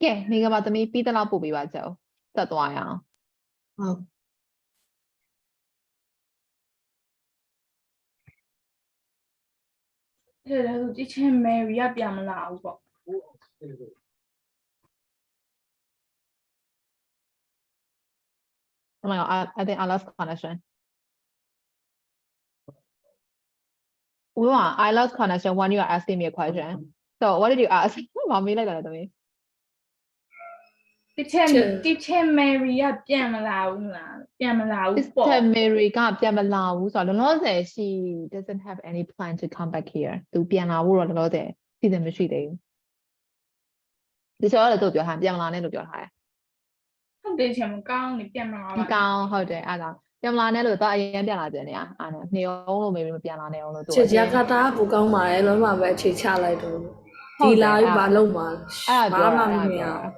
A: ကဲမိကမသမီးပြီးတလောက်ပို့ပေးပါကြောက်တက်သွားရအောင်
F: ဟုတ်
C: အဲ့ဒါဆိုဒီချင်း Mary ကပြန်မလာဘူးပေါ့
A: Oh my god, I think I lost connection. I lost connection when you are asking me a question. So what did you ask? မမေးလိုက်တာလေသမီး
C: ဒီချင်း Mary ကပြန်မလာဘူးလားပြန်မလာဘူးပေါ့
A: Sister Mary ကပြန်မလာဘူးဆိုတော့လောလောဆယ် she doesn't have any plan to come back here. သူပြန်လာဖို့တော့လောလောဆယ်စီစဉ်မရှိသေးဘူးဒီဆိုတော့လည်းသူပြောထားပြန်မလာနဲ့လို့ပြောထားတယ်
C: ဟုတ်တယ်ချင်းမကောင်းနေပြန်မလာ
A: မကောင်းဟုတ်တယ်အဲ့ဒါပြန်မလာနဲ့လို့တော့အရင်ပြန်လာတယ်နေอ่ะအဲ့ဒါနေအောင်လို့မေမေမပြန်လာနဲ့အောင်လို့သူ
B: ချေချာကတာပူကောင်းပါရဲ့လုံးဝပဲအခြေချလိုက်တော့ဒီလာပြီးဘာလုပ်မှာ
A: အဲ့ဒါ
B: ဘာ
A: ပြော
B: မှမမြင်
A: တာ
B: အောင်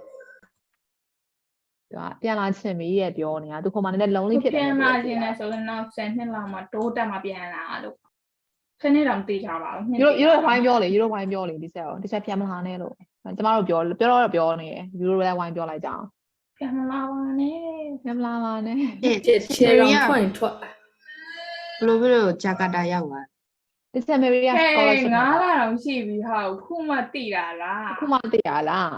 A: သူကပြန်လာချင်ပြီရဲ့ပြောနေတာသူခေါ်မှလည်း lonely ဖြစ်တယ်
C: ပြန်လာခြင်းနဲ့ဆိုရင်တော့10နှစ်လောက်မှတိုးတက်မှပြန်လာလို့10နှစ်တောင်တေးကြပါဘူး
A: ယူရိုဝိုင်းပြောလေယူရိုဝိုင်းပြောလေဒီဆက်ရောဒီဆက်ပြန်မလာနဲ့လို့ကျမတို့ပြောတော့ပြောနေတယ်ယူရိုလည်းဝိုင်းပြောလိုက်ကြအောင်
C: ပြန်မလာပါနဲ့
A: ပြန်မလာပါနဲ့
B: ချေရောဖွင့်ထွက်
F: ဘလို့ဘလို့ဂျာကာတာရောက်သွား
A: ဒီဆက်မေရီယာ
C: ဟဲ့
A: scholarship
C: ငါးလာတော့ရှိပြီဟာခုမှတိတာလား
A: ခုမှသိရလား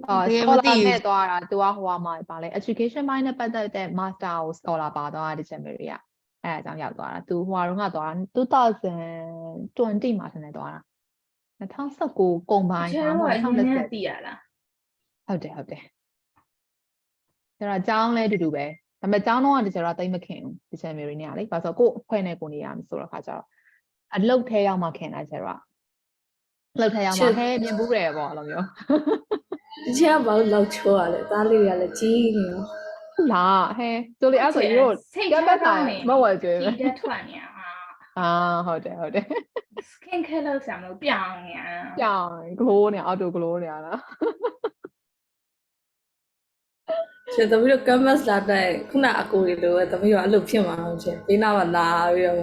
A: scholar နဲ့သွားတာသူကဟိုမှာပါလေ education ဘိုင်းနဲ့ပတ်သက်တဲ့ master ကို scholar ပါသွားတာဒီဆက်မေရီယာအဲ့ဒါကြောင့်ရောက်သွားတာသူဟိုတုန်းကသွားတာ2020မှာဆင်းနေသွားတာ2019ကုန်ပိုင်း
C: ချဲတော့အရင်ကတိရလား
A: ဟုတ်တယ်ဟုတ်တယ်ဒါတော့အကြောင်းလဲအတူတူပဲဒါပေမဲ့အကြောင်းတော့ဒီကျတော့တိတ်မခင်ဘူးဒီချက်မေရီနဲ့ကလေဘာလို့ဆိုကို့အခွဲနဲ့ကိုနေရမှာဆိုတော့ခါကျတော့အလုတ်ထဲရောက်မှခင်တာကျတော့အလုတ်ထဲရောက်မှဟဲမြင်ဘူးတယ်ပေါ့အဲ့လိုမျိုး
B: ဒီချာဘာလို့လောက်ချောရလဲသားလေးရလဲကြီးနေရော
A: လာဟဲဆိုလေအဲ့ဆိုရို့
C: စိတ်
A: က
C: ချ
A: ပတ်တာ
C: ကောင်းနေ
A: မဝယ်ကြွေး
C: ဒီတက်ထွက်နေဟာ
A: အာဟုတ်တယ်ဟုတ်တယ်
C: skin care လောက်ဆံလို့ပြောင်းနေ
A: ကြောင် glow နေ auto glow နေရလား
B: ချေတမီးတို့ canvas လာတဲ့ခုနအကိုတွေလိုပဲတမီးတို့အဲ့လိုဖြစ်မှာဟုတ်ချေဘေးနားမှာလာပြီးတော့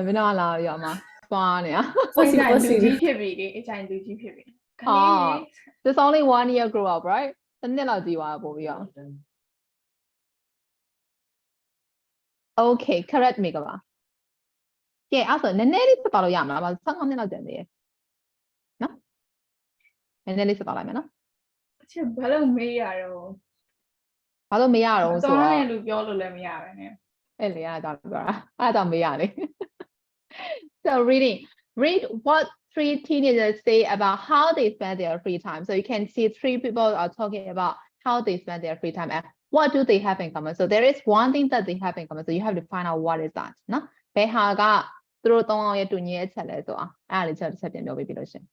A: မင်းတော့လာရမှာသွားနေရ
B: ပတ်စီ
C: အဲ့
B: ပတ်
C: ဒါ
B: စီ
C: လူကြီးဖြစ်ပြီလေအချိုင်လူကြီးဖြစ်ပြီ
A: There's only 1 year grow up right တစ်နှစ်လောက်ကြီးသွားပို့ပြီးတော့ Okay correct မိကပါကဲအဲ့ဆိုနည်းနည်းလေးစပါလို့ရမလား15မိနစ်လောက်ကျန်သေးရဲ့နော်နည်းနည်းလေးစပါလိုက်မယ်နော်
C: အချက်ဘာလို့မေးရတော့
A: ဘာလို့မရတော့ဆို
C: သွား
A: တော့
C: တယ်လို့ပြောလို့လည်းမရပဲနဲ့
A: အဲ့လေအဲ့ဒါပြောတာအဲ့ဒါမေးရလေ So read what 3 teenagers say about how they spend their free time. So you can see 3 people are talking about how they spend their free time and what do they have in common. So there is one thing that they have in common. So you have to find out what is that. နော်ဘယ်ဟာကသူတို့3အောင်ရဲ့တူညီရဲ့ချက်လဲဆိုတာအဲ့ဒါလေးချက်ပြန်ပြောပေးလို့ရှင်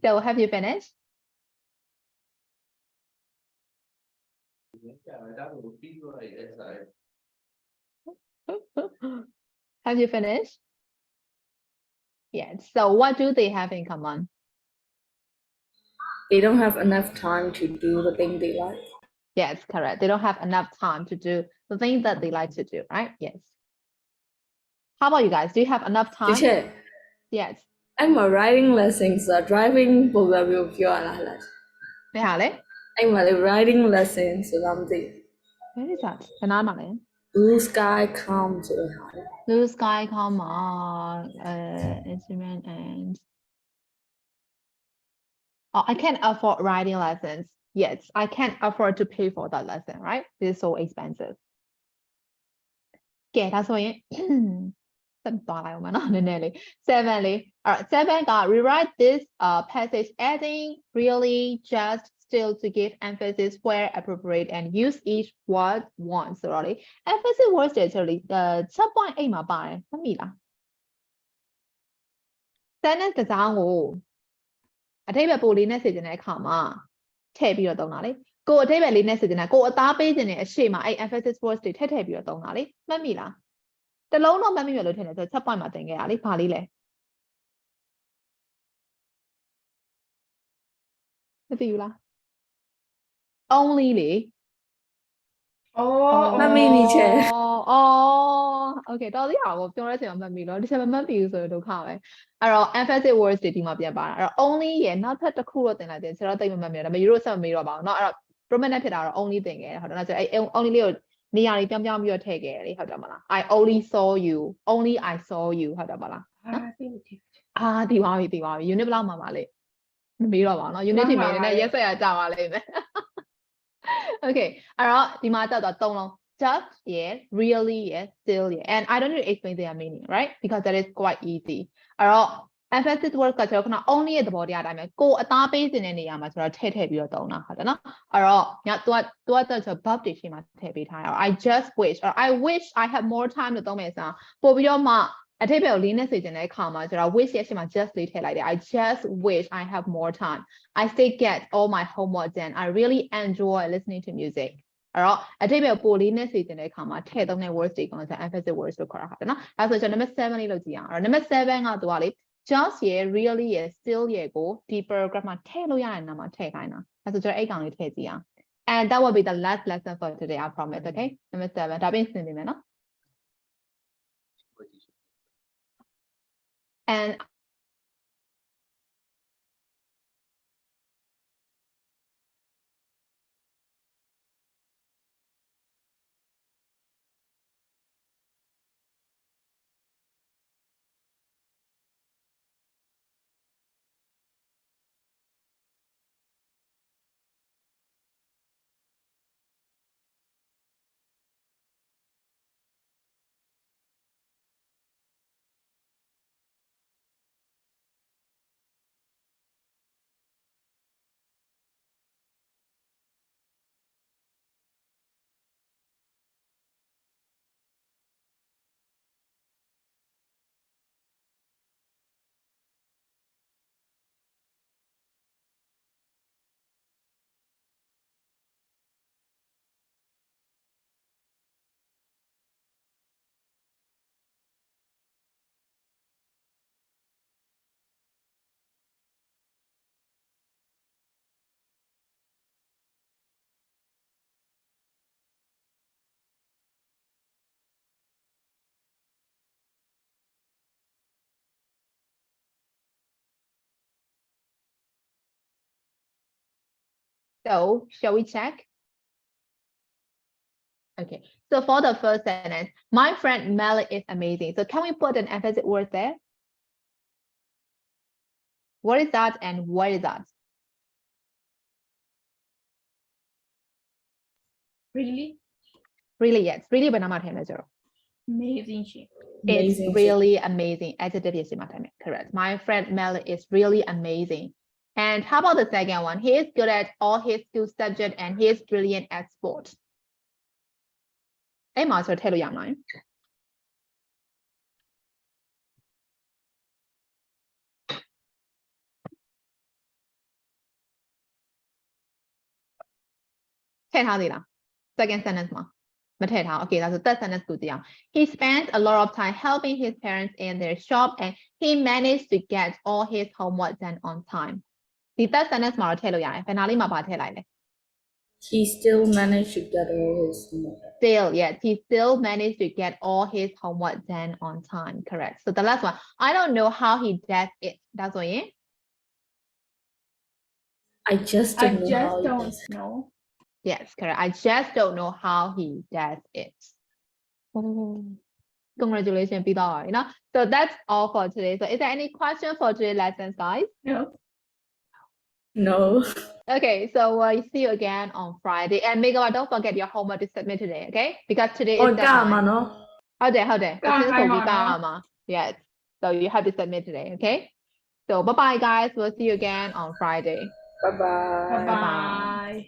A: So have you finished? Have you finished? Yes. So what do they have in common?
B: They don't have enough time to do the thing they like.
A: Yes, correct. They don't have enough time to do the thing that they like to do, right? Yes. How about you guys? Do you have enough time?
B: Teacher,
A: Yes.
B: I'm a riding lessons, driving program will pure lah. I'm a riding lessons something.
A: Where is that? Banana.
B: Blue sky comes.
A: Blue sky, come on. Instrument and oh, I can't afford riding lessons. Yes, I can't afford to pay for that lesson, right? It's so expensive. Okay, that's why. 7 all right, 7 got rewrite this passage adding really just still to give emphasis where appropriate and use each word once. Sorry, emphasis words တွေဆိုလို့7.8 မှာပါတယ်မှတ်မိလား sentence တစ်စောင်းကိုအဓိပ္ပာယ်ပိုလေးနဲ့စေချင်တဲ့အခါမှာထည့်ပြီးတော့သုံးတာလေကိုအဓိပ္ပာယ်လေးနဲ့စေချင်တာကိုအသားပေးခြင်းနဲ့အရှိမအဲ့ emphasis words တွေထည့်ပြီးတော့သုံးတာလေမှတ်မိလားတလုံးတော့မှတ်မိမယ်လို့ထင်တယ်ဆို7 point မှာသင်ခဲ့တာလေဘာလေးလဲမသိဘူးလား only လေ
C: Oh,
B: Mummy, me too.
A: အော် okay တော်သေးအောင်ပြောတဲ့အချိန်မှာမှတ်မိလို့ဒီချက်မမှတ်ပြီဆိုတော့ဒုက္ခပဲအဲ့တော့ emphasis words တွေဒီမှာပြန်ပါတာအဲ့တော့ only ရဲ့နောက်ထပ်တစ်ခုတော့သင်လိုက်တယ်ဆိုတော့တိတ်မမှတ်မိတော့ဒါပေမဲ့ euro ဆက်မမေးတော့ပါဘူးเนาะအဲ့တော့ prominent ဖြစ်တာတော့ only သင်ခဲ့တယ်ဟုတ်တယ်နော်ဆိုတော့အဲ့ only လေးကိုနေရာတွေပြောင်းပြောင်းပြီးတော့ထည့်ခဲ့တယ်လေဟုတ်တယ်မလား I only saw you only I saw you ဟုတ်တယ်မလား
C: I think it is.
A: ဒီပါပြီ unit ဘယ်လောက်မှာပါလဲမမေးတော့ပါဘူးเนาะ unit ထိမေးနေနဲ့ရက်ဆက်ရကြပါလိမ့်မယ် okay အဲ့တော့ဒီမှာတက်တော့3လုံး just yeah really yeah still yeah and I don't need to explain their meaning right because that is quite easy အဲ့တော့ emphasis word ကကျွန်တော်ခုန only ရဲ့သဘောတရားအတိုင်းပဲကိုအသားပေးခြင်းတဲ့နေရာမှာဆိုတော့ထည့်ပြီးတော့သုံးတာဟုတ်တယ်နော်အဲ့တော့ညသူကဆို verb တွေရှိမှထည့်ပေးထားရအောင် I just wish or I wish I had more time လို့သုံးမယ်ဆိုတော့ပို့ပြီးတော့မှအထက်ဘက်ကိုလေးနဲ့စေချင်တဲ့အခါမှာဆိုတော့ wish ရဲ့ရှေ့မှာ just လေးထည့်လိုက်တယ် I just wish I have more time I still get all my homework done I really enjoy listening to music အဲ့တော့အထက်ဘက်ပိုလေးနဲ့စေချင်တဲ့အခါမှာထည့်သုံးတဲ့ words တွေကိုဆို emphasis words လို့ခေါ်တာဟုတ်တယ်နော်အဲဆိုကျွန်တော် number 7လေးလုပ်ကြည့်အောင်အဲ့တော့ number 7ကသူကလေ just ရယ် really ရယ် still ရယ်ကိုဒီ paragraph မှာထည့်လို့ရတဲ့နာမှာထည့်ခိုင်းတာအဲဆိုကျွန်တော်အဲ့ကောင်လေးထည့်ကြည့်အောင် and that will be the last lesson for today I promise okay number 7ဒါပြင်ဆင်နေမယ်နော် and so shall we check okay so for the first sentence my friend Melly is amazing so can we put an emphasis word there what is that and what is that
C: Really?
A: really yes really ဘယ်နာမှာထည့်မလဲဆိုတော့
C: Amazing shit.
A: It's really amazing. Adjective yes, correct. My friend Melly is really amazing. And how about the second one? He is good at all his school subjects and he is brilliant at sport. အဲ့မှာဆိုထည့်လို့ရမလား ထည့်ထားသေးလား second sentence မှာမထည့်ထား okay ဒါဆို third sentence ကိုကြည့်အောင် he spent a lot of time helping his parents in their shop and he managed to get all his homework done on time ဒီ third sentence မှာတော့ထည့်လို့ရတယ်ဘယ်နာလေးမှာပါထည့်လိုက်လဲ
B: He still managed to get all his homework.
A: Still, yes, he still managed to get all his homework done on time. Correct. So the last one, I don't know how he does it. That's what you.
B: I just
C: I
B: don't know
C: just
B: how he
C: don't
B: does it.
C: know.
A: Yes, correct. I just don't know how he does it. Oh, congratulations, Pita. You know. So that's all for today. So is there any question for today's lessons, guys?
C: No.
B: No.
A: Okay, so we'll see you again on Friday. And Megawa, don't forget your homework to submit today, okay? Because today is
B: Or
A: deadline.
B: gamma, no?
A: How there?
C: Gamma.
A: Yes. So you have to submit today, okay? So bye-bye, guys. We'll see you again on Friday.
B: Bye-bye.
C: Bye bye.